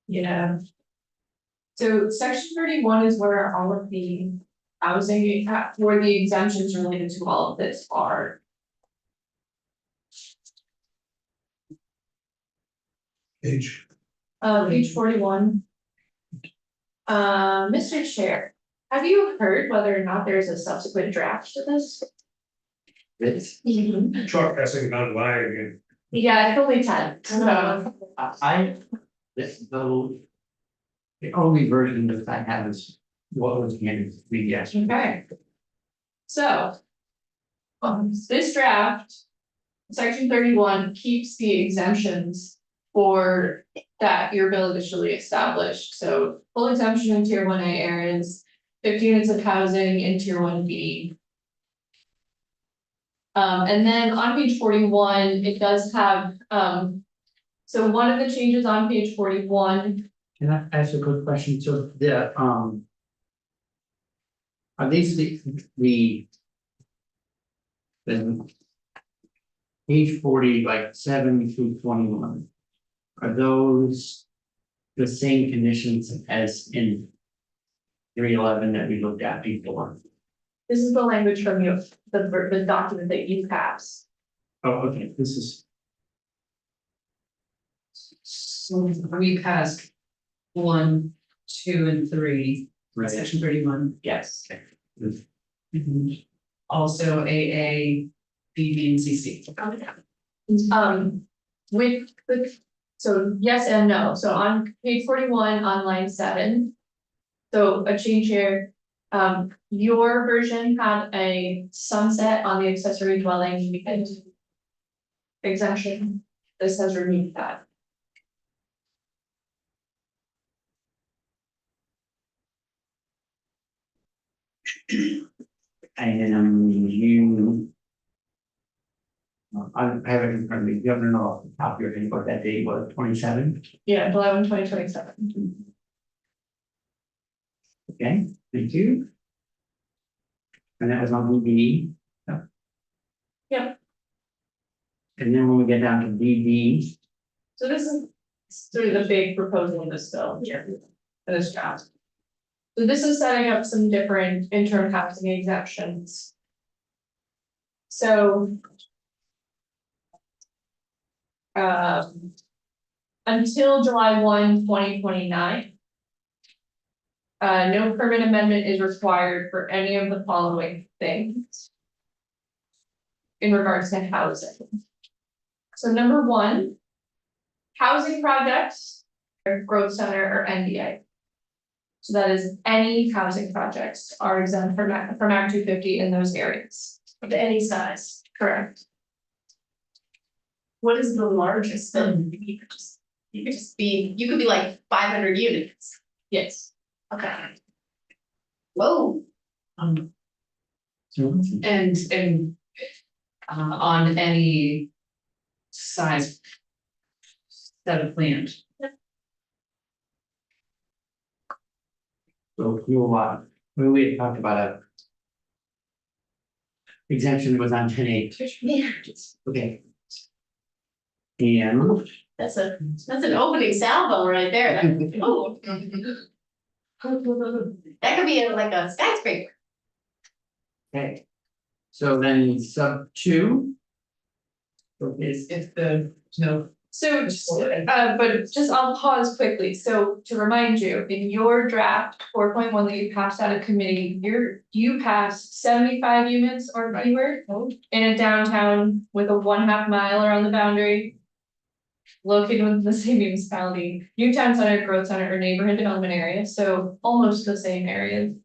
yeah. So section 31 is where all of the housing, where the exemptions related to all of this are. Page. Page 41. Mr. Chair, have you heard whether or not there's a subsequent draft to this? this, Truck passing down the line again. Yeah, it's only 10, so. the only version that I have is what was handed to me yesterday. Okay. So. This draft. Section 31 keeps the exemptions for that your bill initially established, so full exemption in tier 1A areas, 50 units of housing in tier 1B. And then on page 41, it does have, so one of the changes on page 41. Can I ask a quick question? So the, are these the page 40, like 7 through 21, are those the same conditions as in 311 that we looked at before? This is the language from you, the document that you passed. Oh, okay, this is, So we passed 1, 2, and 3, right, section 31. Yes. Mhm. Also AA, BB, and CC. With the, so yes and no, so on page 41 on line 7. So a change here, your version had a sunset on the accessory dwelling unit exemption. This has removed that. and you. I have it in front of me, you don't know off the top of your head what that date was, 27? Yeah, July 1, 2027. Okay, thank you. And that was on BB. Yep. And then when we get down to BB, So this is sort of the big proposal in this bill here, for this draft. So this is setting up some different interim housing exemptions. So. Until July 1, 2029. No permit amendment is required for any of the following things. In regards to housing. So number 1. Housing projects, or growth center or NDA. So that is any housing projects are exempt from Act 250 in those areas. Of any size. Correct. What is the largest? You could just be, you could be like 500 units. Yes. Okay. Whoa. so And on any size set of land. So we had talked about exemption was on 10(8). Yeah, Okay. And that's an opening salvo right there. Oh. That could be like a skyscraper. okay. So then sub 2. Is If the, no, So just, but just I'll pause quickly, so to remind you, in your draft 4.1 that you passed out of committee, you passed 75 units or fewer. In a downtown with a 1/2 mile around the boundary. Located within the same municipality, new town center, growth center, or neighborhood development area, so almost the same areas.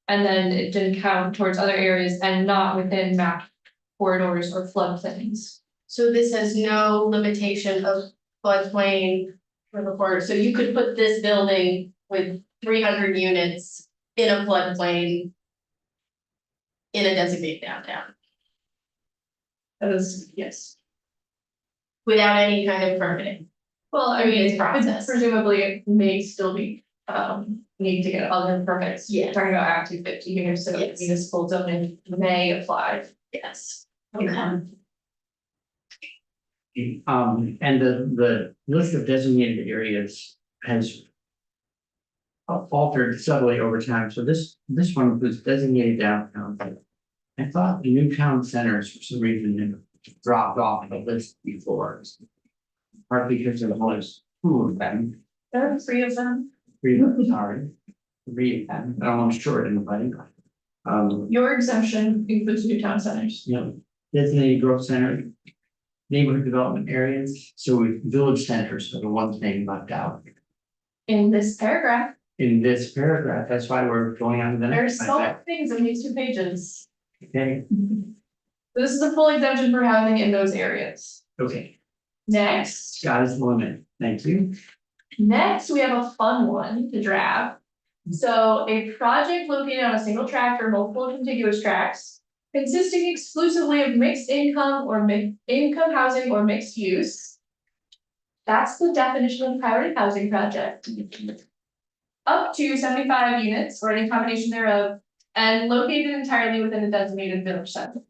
And then it didn't count towards other areas and not within map corridors or floodplains. So this has no limitation of floodplain for the quarter, so you could put this building with 300 units in a floodplain. In a designated downtown, That is, yes. without any kind of permitting. Well, I mean, It's process. presumably it may still be, need to get other permits. Yeah. Talking about Act 250 here, so Yes. municipal zoning may apply. Yes. and the list of designated areas has altered subtly over time, so this one was designated downtown. I thought the new town centers, for some reason, dropped off the list before. Partly because there was 2 of them, There are 3 of them. 3 of them, sorry. 3 of them, I don't want to short anybody. Your exemption includes new town centers. You know, designated growth center. Neighborhood development areas, so village centers are the one thing left out. In this paragraph, In this paragraph, that's why we're going on to the there's next. so many things in these 2 pages. Okay, This is a full exemption for housing in those areas. okay, Next, sky's the limit, thank you. next, we have a fun one to draft. So a project located on a single tract or multiple contiguous tracts. Consisting exclusively of mixed income or income housing or mixed use. That's the definition of priority housing project. Up to 75 units or any combination thereof, and located entirely within a designated village center.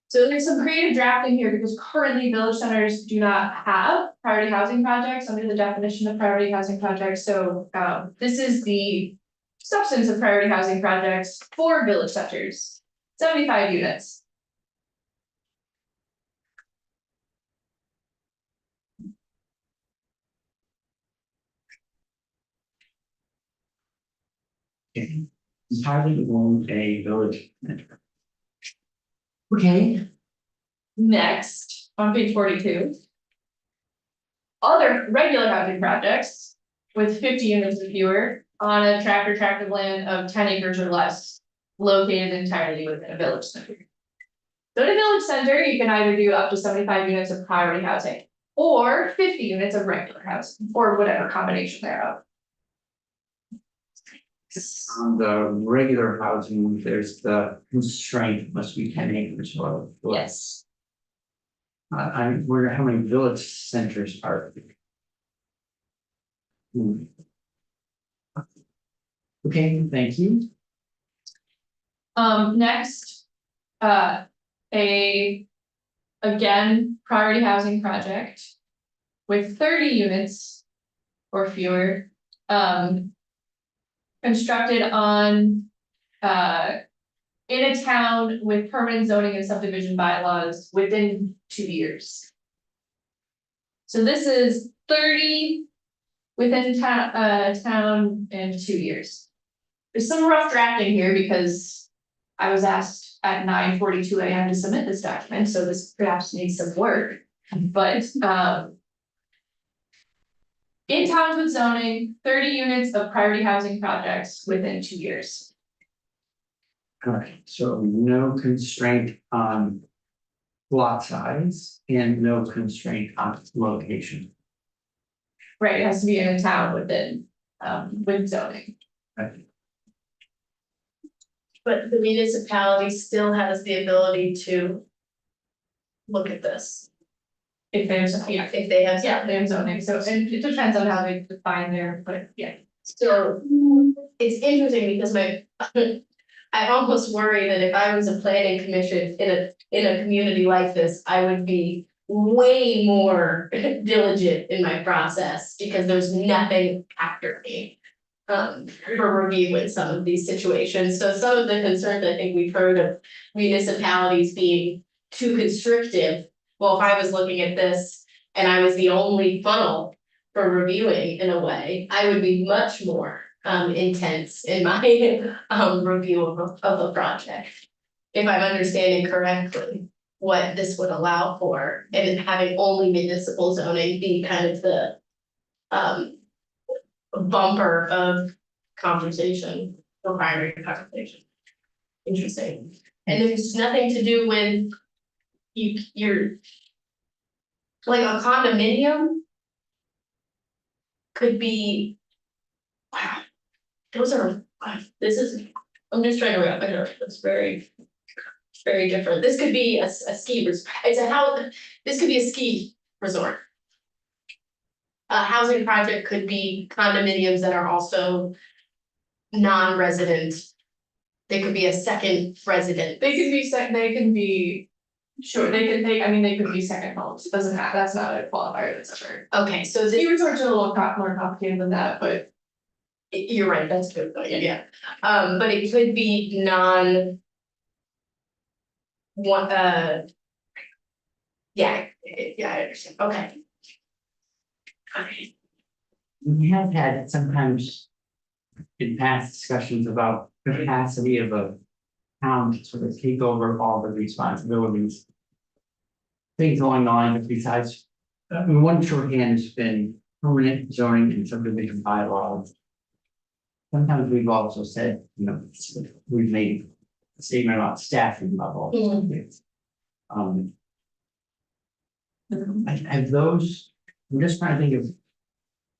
So there's some creative drafting here because currently village centers do not have priority housing projects under the definition of priority housing projects, so this is the substance of priority housing projects for village centers. 75 units. Entirely owned a village. Okay, Next, on page 42. Other regular housing projects with 50 units or fewer on a tract or tract of land of 10 acres or less. Located entirely within a village center. So in a village center, you can either do up to 75 units of priority housing. Or 50 units of regular housing, or whatever combination thereof. on the regular housing, there's the constraint must be 10 acres or. Yes. How many village centers are? Okay, thank you. Next, again, priority housing project. With 30 units or fewer, constructed on, in a town with permanent zoning and subdivision bylaws within 2 years. So this is 30 within town in 2 years. There's some rough drafting here because I was asked at 9:42 AM to submit this document, so this perhaps needs some work, but, in towns with zoning, 30 units of priority housing projects within 2 years. Alright, so no constraint on lot size and no constraint on location. Right, it has to be in a town within, with zoning. Right. But the municipality still has the ability to. Look at this, If there's, yeah, if they have. yeah, there's zoning, so and it depends on how they define there, but yeah. So it's interesting because I almost worry that if I was a planning commission in a community like this, I would be way more diligent in my process, because there's nothing after me. For review in some of these situations, so some of the concerns I think we've heard of municipalities being too constrictive. Well, if I was looking at this and I was the only funnel for reviewing in a way, I would be much more intense in my review of a project. If I'm understanding correctly, what this would allow for, and having only municipal zoning be kind of the bumper of conversation, or primary conversation. Interesting, and there's nothing to do with you're like a condominium could be, wow, those are, this is, I'm just trying to wrap my head around, it's very different. This could be a ski resort, it's a house, this could be a ski resort. A housing project could be condominiums that are also non-resident. They could be a second resident. They can be they can be, sure, I mean, they could be second homes, doesn't have, that's not a qualifier, that's sure. Okay, so this, Ski resorts are a little more complicated than that, but you're right, that's good, yeah. But it could be one, yeah, I understand, okay. Okay. We have had sometimes in past discussions about the capacity of a town to sort of take over all the responsibilities. Things along the line, but besides, one shorthand has been permanent zoning and subdivision bylaws. Sometimes we've also said, you know, we've made a statement about staffing level. Have those, I'm just trying to think of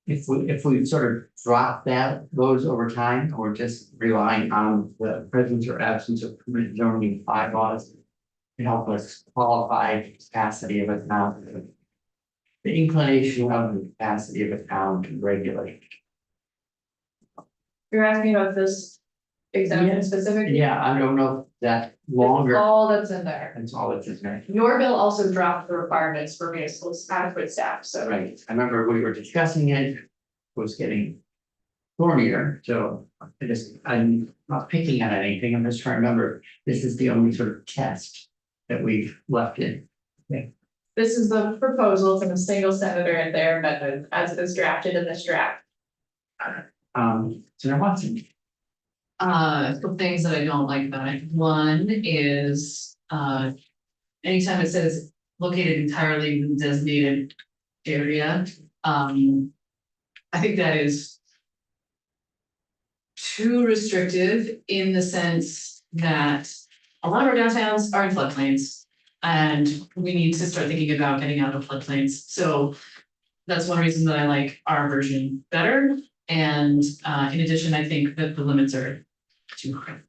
if we sort of drop those over time, or just relying on the presence or absence of permanent zoning bylaws to help us qualify the capacity of a town, the inclination of the capacity of a town to regulate. you're asking about this exemption specifically? Yeah, I don't know if that longer, It's all that's in there. that's all it's in there. Your bill also dropped the requirements for municipal adequate staff, so. Right, I remember we were discussing it, was getting thornier, so I'm not picking on anything, I'm just trying to remember, this is the only sort of test that we've left in. This is the proposal from a single senator and their amendment as it is drafted in this draft. Senator Watson. A couple things that I don't like about it. One is, anytime it says located entirely in the designated area, I think that is too restrictive in the sense that a lot of our downtowns are in floodplains. And we need to start thinking about getting out of floodplains. So that's one reason that I like our version better. And in addition, I think that the limits are too high.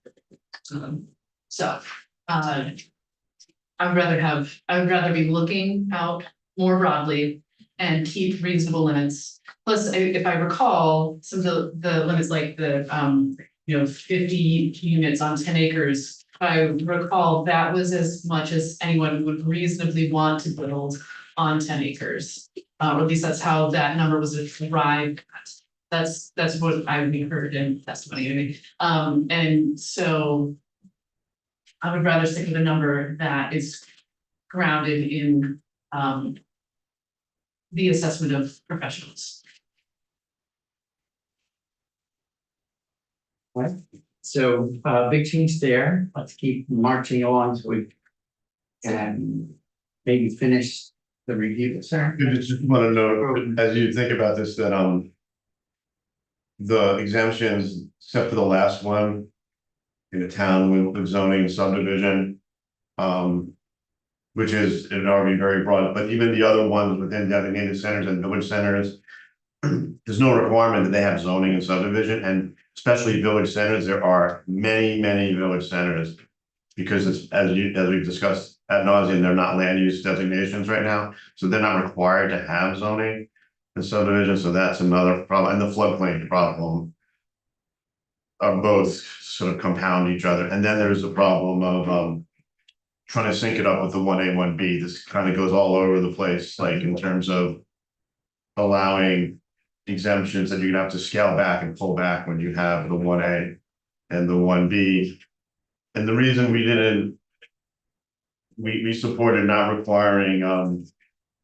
I would rather be looking out more broadly and keep reasonable limits. Plus, if I recall, some of the limits like the 50 units on 10 acres. I recall that was as much as anyone would reasonably want to build on 10 acres. Or at least that's how that number was arrived at. That's what I heard in testimony. And so I would rather stick with a number that is grounded in the assessment of professionals. Right, so big change there, let's keep marching along so we can maybe finish the review, sir. I just want to note, as you think about this, that the exemptions, except for the last one, in the town with zoning subdivision, which is it already very broad, but even the other ones within designated centers and village centers, there's no requirement that they have zoning and subdivision, and especially village centers, there are many village centers. Because it's, as we've discussed ad nauseum, they're not land use designations right now, so they're not required to have zoning and subdivision, so that's another problem, and the floodplain problem. both sort of compound each other, and then there's the problem of trying to sync it up with the 1A, 1B. This kind of goes all over the place, like in terms of allowing exemptions that you're gonna have to scale back and pull back when you have the 1A and the 1B. And the reason we didn't, we supported not requiring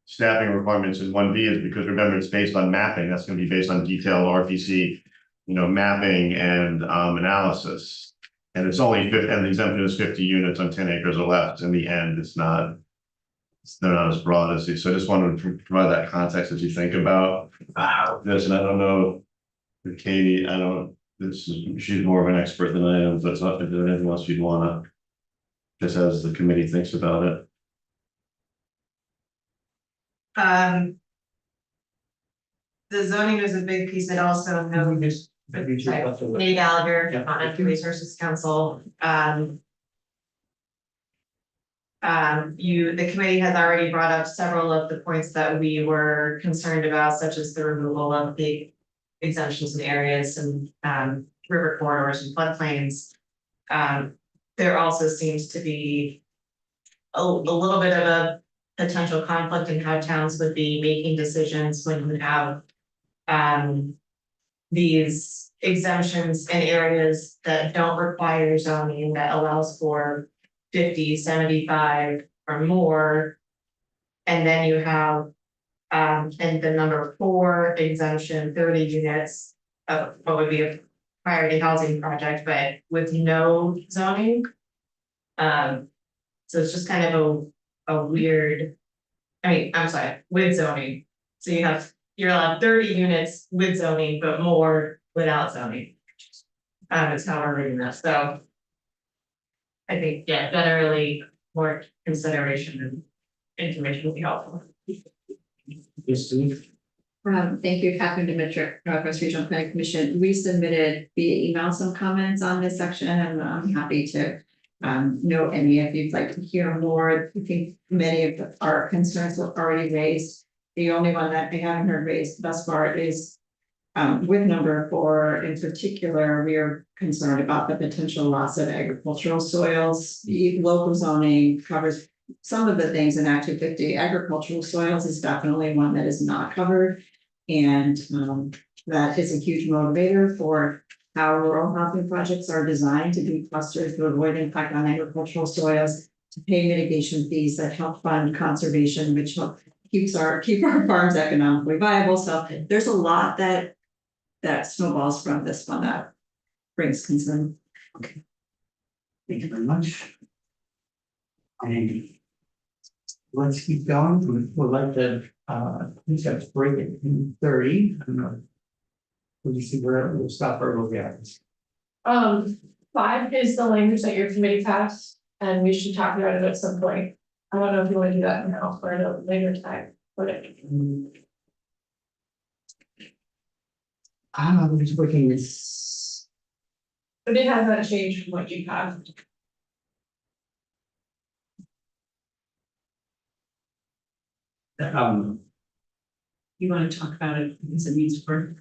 staffing requirements in 1B is because remember, it's based on mapping. That's gonna be based on detailed RPC, mapping and analysis. And it's only 50, and the exemption is 50 units on 10 acres or less. In the end, they're not as broad as these. So I just wanted to provide that context as you think about this. And I don't know, Katie, she's more of an expert than I am, but if there's anything else you'd wanna, just as the committee thinks about it. The zoning is a big piece. It also knows Nate Gallagher, Natural Resources Council. The committee has already brought up several of the points that we were concerned about, such as the removal of the exemptions in areas and river corridors and floodplains. There also seems to be a little bit of a potential conflict in how towns would be making decisions when you have these exemptions in areas that don't require zoning, that allows for 50, 75 or more. And then you have and the number 4 exemption, 30 units of what would be a priority housing project, but with no zoning. So it's just kind of a weird, I'm sorry, with zoning. So you're allowed 30 units with zoning, but more without zoning. It's how we're reading this, so. I think, yeah, generally more consideration and information would be helpful. Yes, Steve? Thank you, Catherine Dimitrick, Northwest Regional Planning Commission. We submitted via email some comments on this section, and I'm happy to note any if you'd like to hear more. I think many of our concerns were already raised. The only one that I haven't heard raised thus far is with number 4 in particular, we are concerned about the potential loss of agricultural soils. The local zoning covers some of the things in Act 250. Agricultural soils is definitely one that is not covered. And that is a huge motivator for how rural housing projects are designed to be clustered to avoid impact on agricultural soils, to pay mitigation fees that help fund conservation, which keep our farms economically viable. So there's a lot that snowballs from this one that brings concern. Okay. Thank you very much. And let's keep going. We'd like to, we've got to break it in 30. I don't know. We'll see where we'll stop or we'll get. 5 is the language that your committee passed, and we should talk about it at some point. I don't know if you want to do that now or at a later time, but I'm just working this. But it has not changed from what you have. You want to talk about it because it needs work?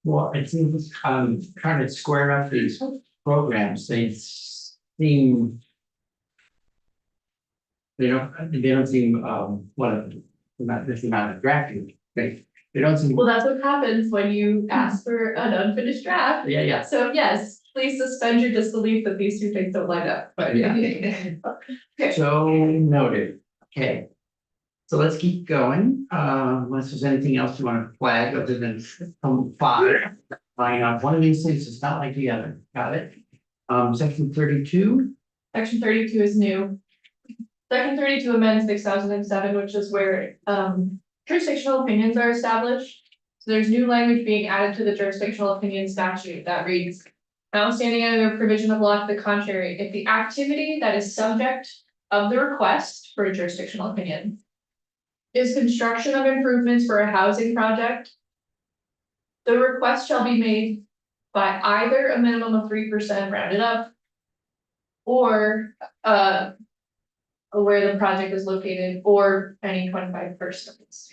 Well, I think trying to square up these programs, they seem. They don't seem this amount of drafting. They don't seem. Well, that's what happens when you ask for an unfinished draft. Yeah. So yes, please suspend your disbelief that these 2 things don't line up. But yeah. Okay. So noted. Okay. So let's keep going. Unless there's anything else you want to flag other than 5. Line up. One of these things is not like the other. Got it. Section 32. Section 32 is new. Section 32 amends 6007, which is where jurisdictional opinions are established. So there's new language being added to the jurisdictional opinion statute that reads, notwithstanding any other provision of law to the contrary, if the activity that is subject of the request for a jurisdictional opinion is construction of improvements for a housing project, the request shall be made by either a minimum of 3% rounded up or where the project is located or any 25 persons.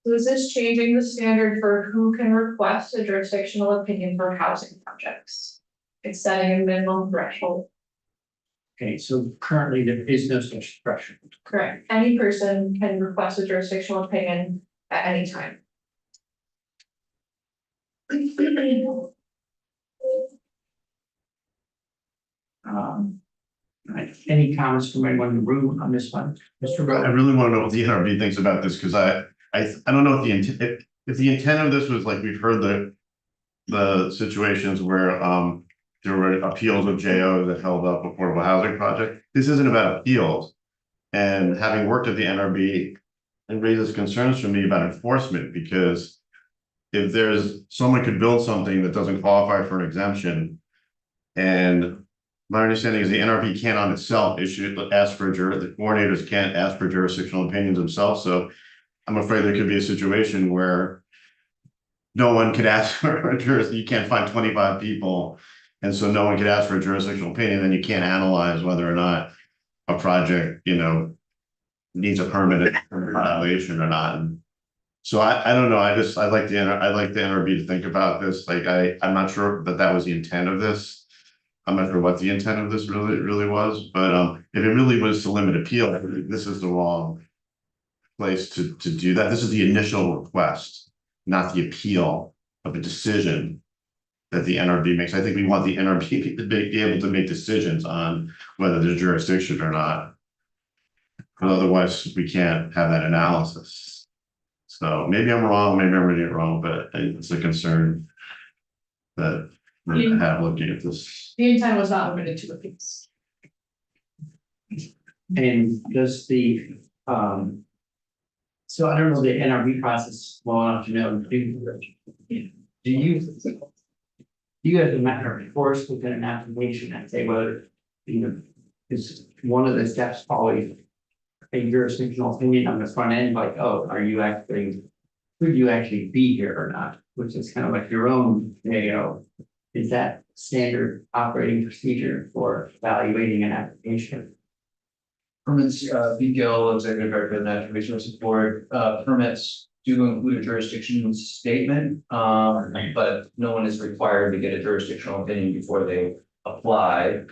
So is this changing the standard for who can request a jurisdictional opinion for housing projects? It's setting a minimum threshold. Okay, so currently there is no such threshold. Correct. Any person can request a jurisdictional opinion at any time. Right. Any comments from anyone in the room on this one? Mr. I Rowe? really want to know what the NRB thinks about this, because I don't know if the intent, if the intent of this was like, we've heard the situations where, there were appeals of JO that held up affordable housing project. This isn't about appeals. And having worked at the NRB, it raises concerns for me about enforcement, because if there's, someone could build something that doesn't qualify for an exemption, and my understanding is the NRB can't on itself ask for the coordinators can't ask for jurisdictional opinions themselves, so I'm afraid there could be a situation where no one could ask for a you can't find 25 people, and so no one could ask for a jurisdictional opinion, then you can't analyze whether or not a project, needs a permanent violation or not. And so I don't know, I'd like the NRB to think about this, like I'm not sure that was the intent of this. I'm not sure what the intent of this really was, but if it really was to limit appeal, I think this is the wrong place to do that. This is the initial request, not the appeal of a decision that the NRB makes. I think we want the NRB to be able to make decisions on whether there's jurisdiction or not. Because otherwise we can't have that analysis. So maybe I'm wrong, maybe I'm reading it wrong, but it's a concern that we have looking at this. The intent was not limited to appeals. And does the, so I don't know the NRB process well enough to know, do you as a matter of course within an application and say whether, is one of the steps always a jurisdictional opinion on the front end, like, oh, could you actually be here or not? Which is kind of like your own, is that standard operating procedure for evaluating an application? Permits, BPL, Executive Director of the Natural Resources Board, permits do include a jurisdiction statement, but no one is required to get a jurisdictional opinion before they apply.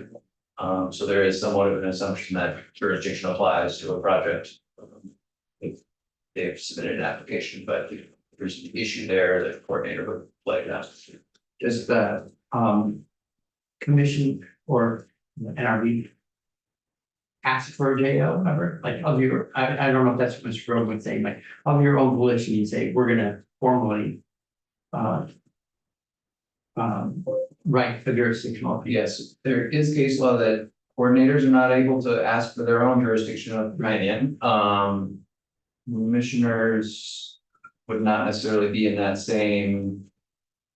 So there is somewhat of an assumption that jurisdiction applies to a project. If they've submitted an application, but if there's an issue there, the coordinator would flag it out. Does the commission or NRB ask for a JO ever? Like of your, I don't know if that's what Mr. Grove would say, like of your own volition, you say, we're gonna formally write a jurisdictional opinion. Yes, there is case law that coordinators are not able to ask for their own jurisdictional opinion. Commissioners would not necessarily be in that same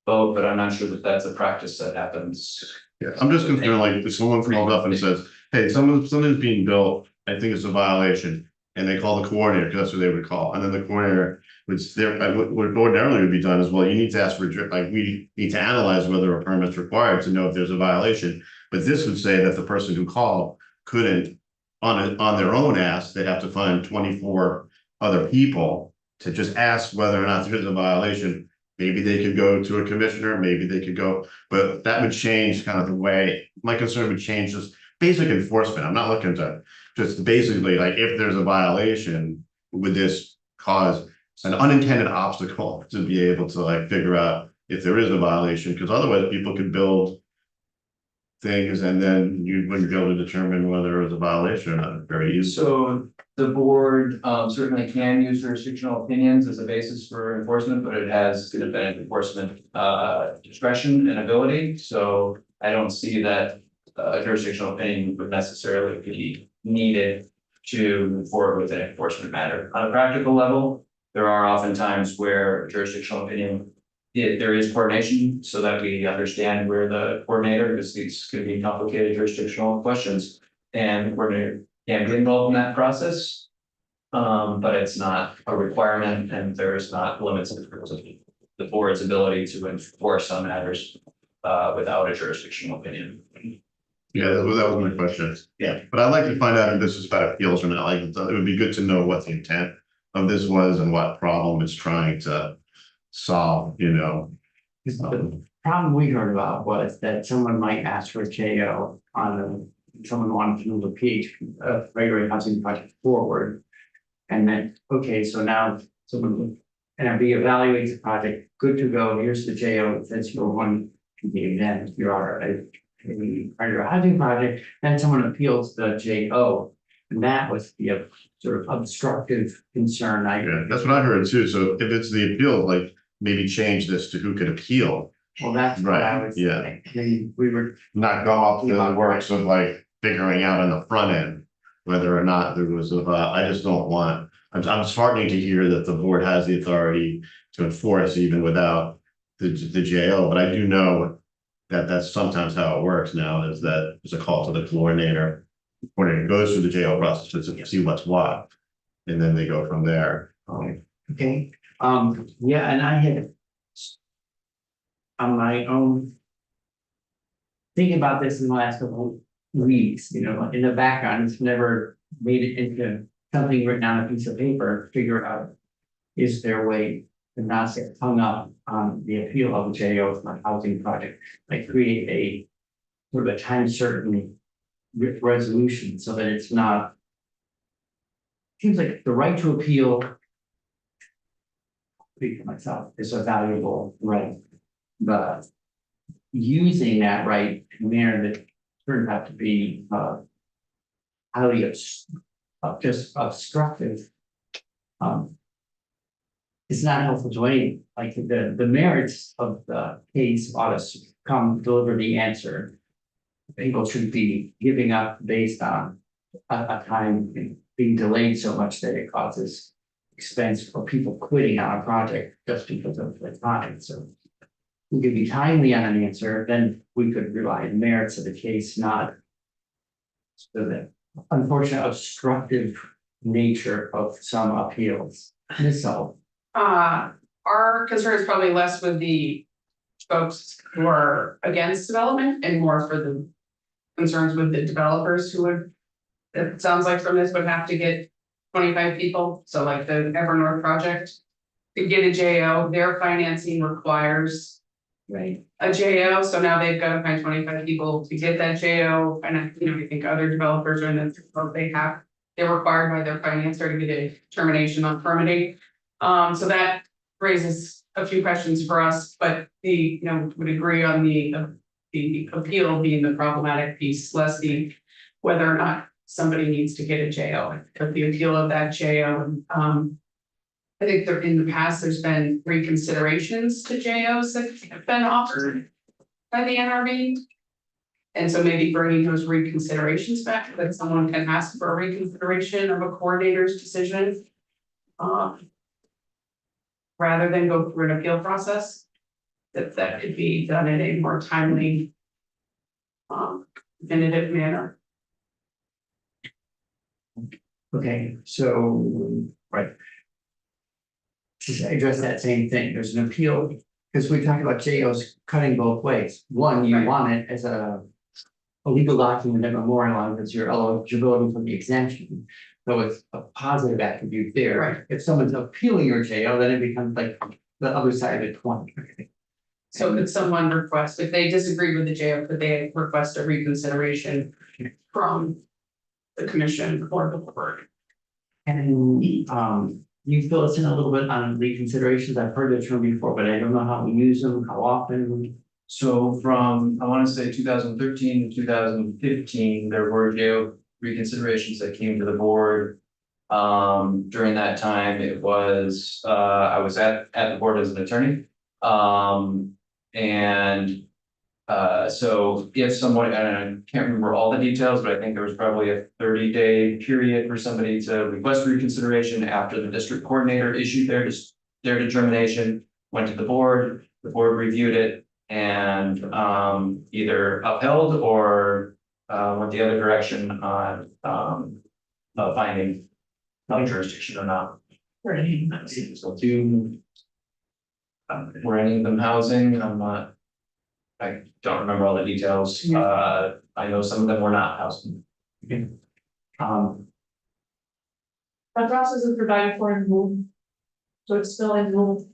boat, but I'm not sure that that's a practice that happens. Yeah, I'm just concerned, like, if someone calls up and says, hey, something's being built, I think it's a violation, and they call the coordinator, because that's what they would call, and then the coordinator, which what ordinarily would be done is, well, you need to ask for, like, we need to analyze whether a permit's required to know if there's a violation, but this would say that the person who called couldn't, on their own ask, they'd have to find 24 other people to just ask whether or not there's a violation. Maybe they could go to a commissioner, maybe they could go, but that would change kind of the way, my concern would change just basic enforcement. I'm not looking to just basically like, if there's a violation, would this cause an unintended obstacle to be able to like figure out if there is a violation? Because otherwise people could build things and then you wouldn't be able to determine whether it was a violation or not very easily. So the board certainly can use jurisdictional opinions as a basis for enforcement, but it has independent enforcement discretion and ability. So I don't see that a jurisdictional opinion would necessarily be needed to move forward with an enforcement matter. On a practical level, there are often times where jurisdictional opinion, there is coordination so that we understand where the coordinator, because these could be complicated jurisdictional questions, and the coordinator can be involved in that process. But it's not a requirement, and there's not limits in terms of the board's ability to enforce on matters without a jurisdictional opinion. Yeah, that was my question. Yeah. But I'd like to find out if this is about appeals or not. Like, it would be good to know what the intent of this was and what problem it's trying to solve, you know. The problem we heard about was that someone might ask for a JO someone wanted to move a PHP, regular housing project forward. And then, okay, so now someone, and we evaluate the project, good to go, here's the JO, it says you're one, then you are a regular housing project, then someone appeals the JO. And that was the sort of obstructive concern, Yeah, that's what I heard too. So if it's the appeal, like maybe change this to who could appeal, Well, that's what I Right, was, yeah. we were, not go up to the works of like figuring out on the front end. Whether or not there was I just don't want, I'm disheartening to hear that the board has the authority to enforce even without the JO, but I do know. That that's sometimes how it works now, is that there's a call to the coordinator. Coordinator goes through the JO process to see what's what. And then they go from there. okay, yeah, and I had. On my own. Thinking about this in the last couple of weeks, you know, in the background, it's never made it into something written on a piece of paper, figure out. Is there a way to not get hung up on the appeal of the JO for a housing project, like create a. Sort of a time certain resolution so that it's not. Seems like the right to appeal. Speak for myself, is a valuable right, but. Using that right in a manner that turns out to be highly just obstructive. It's not helpful to any, like the merits of the case ought to come deliver the answer. People should be giving up based on a time being delayed so much that it causes expense for people quitting on a project just because of the time, so. We could be timely on an answer, then we could rely on the merits of the case, not. So the unfortunate obstructive nature of some appeals. So, Our concern is probably less with the folks who are against development and more for the concerns with the developers who would. It sounds like from this would have to get 25 people, so like the Evernorth project. To get a JO, their financing requires. right, A JO, so now they've got to find 25 people to get that JO, and I think other developers are in this, they're required by their financer to get a termination on permitting. So that raises a few questions for us, but would agree on the appeal being the problematic piece, less the whether or not somebody needs to get a JO, but the appeal of that JO, I think there in the past, there's been reconsiderations to JOs that have been offered by the NRB. And so maybe bringing those reconsiderations back, that someone can ask for a reconsideration of a coordinator's decision. Rather than go through an appeal process, that could be done in a more timely, definitive manner. okay, so, right. To address that same thing, there's an appeal, because we talked about JOs cutting both ways. One, you Right. want it as a legal document that memorializes your eligibility for the exemption. So it's a positive attribute there. Right. If someone's appealing your JO, then it becomes like the other side of the coin. So could someone request, if they disagree with the JO, could they request a reconsideration from the commission or the board? And you fill us in a little bit on reconsiderations. I've heard the term before, but I don't know how we use them, how often. So from, I want to say 2013 to 2015, there were JO reconsiderations that came to the board. During that time, it was, I was at the board as an attorney. So if someone, and I can't remember all the details, but I think there was probably a 30-day period for somebody to request reconsideration after the district coordinator issued their determination, went to the board reviewed it and either upheld or went the other direction on finding jurisdiction or not. For any. So were any of them housing? I don't remember all the details. I know some of them were not housing. The process is provided for in rule. So it's still in rule.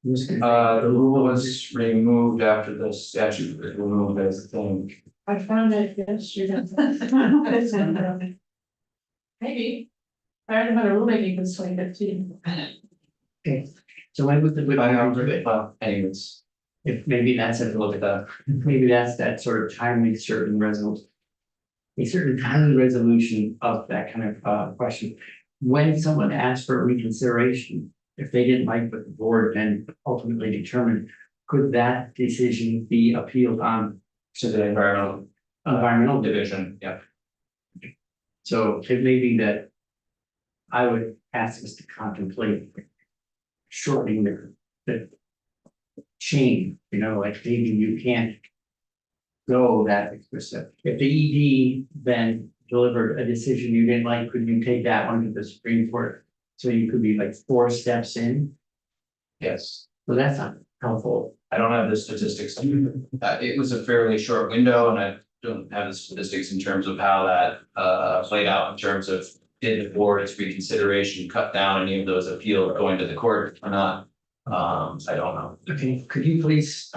The rule was removed after the statute was removed as a thing. I found it yesterday. Maybe. I heard about a rulemaking in 2015. Okay, so when would the, would I do it? Well, anyways, If maybe that's a look at that, maybe that's that sort of timely certain resolution. A certain timely resolution of that kind of question. When someone asks for reconsideration, if they didn't like what the board then ultimately determined, could that decision be appealed on to the environmental division, yeah. So it may be that I would ask us to contemplate shortening the chain, you know, like maybe you can't go that explicit. If the ED then delivered a decision you didn't like, could you take that one to the Supreme Court? So you could be like 4 steps in, Yes, so that's not helpful. I don't have the statistics. It was a fairly short window and I don't have the statistics in terms of how that played out in terms of did the board's reconsideration cut down any of those appeals going to the court or not? I don't know. Okay, could you please,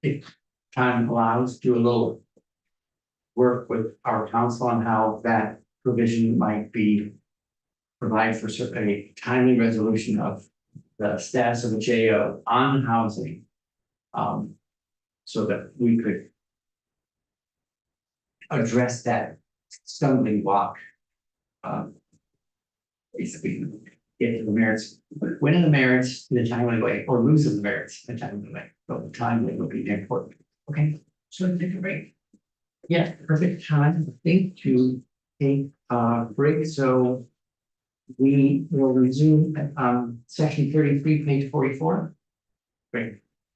if time allows, do a little work with our council on how that provision might be provide for a timely resolution of the status of the JO on housing. So that we could address that stumbling block. Basically, get to the merits, win in the merits in a timely way, or lose in the merits in a timely way, but the timely will be important. Okay, so take a break. Yeah, perfect time, I think, to take a break, so we will resume section 33, page 44. Great.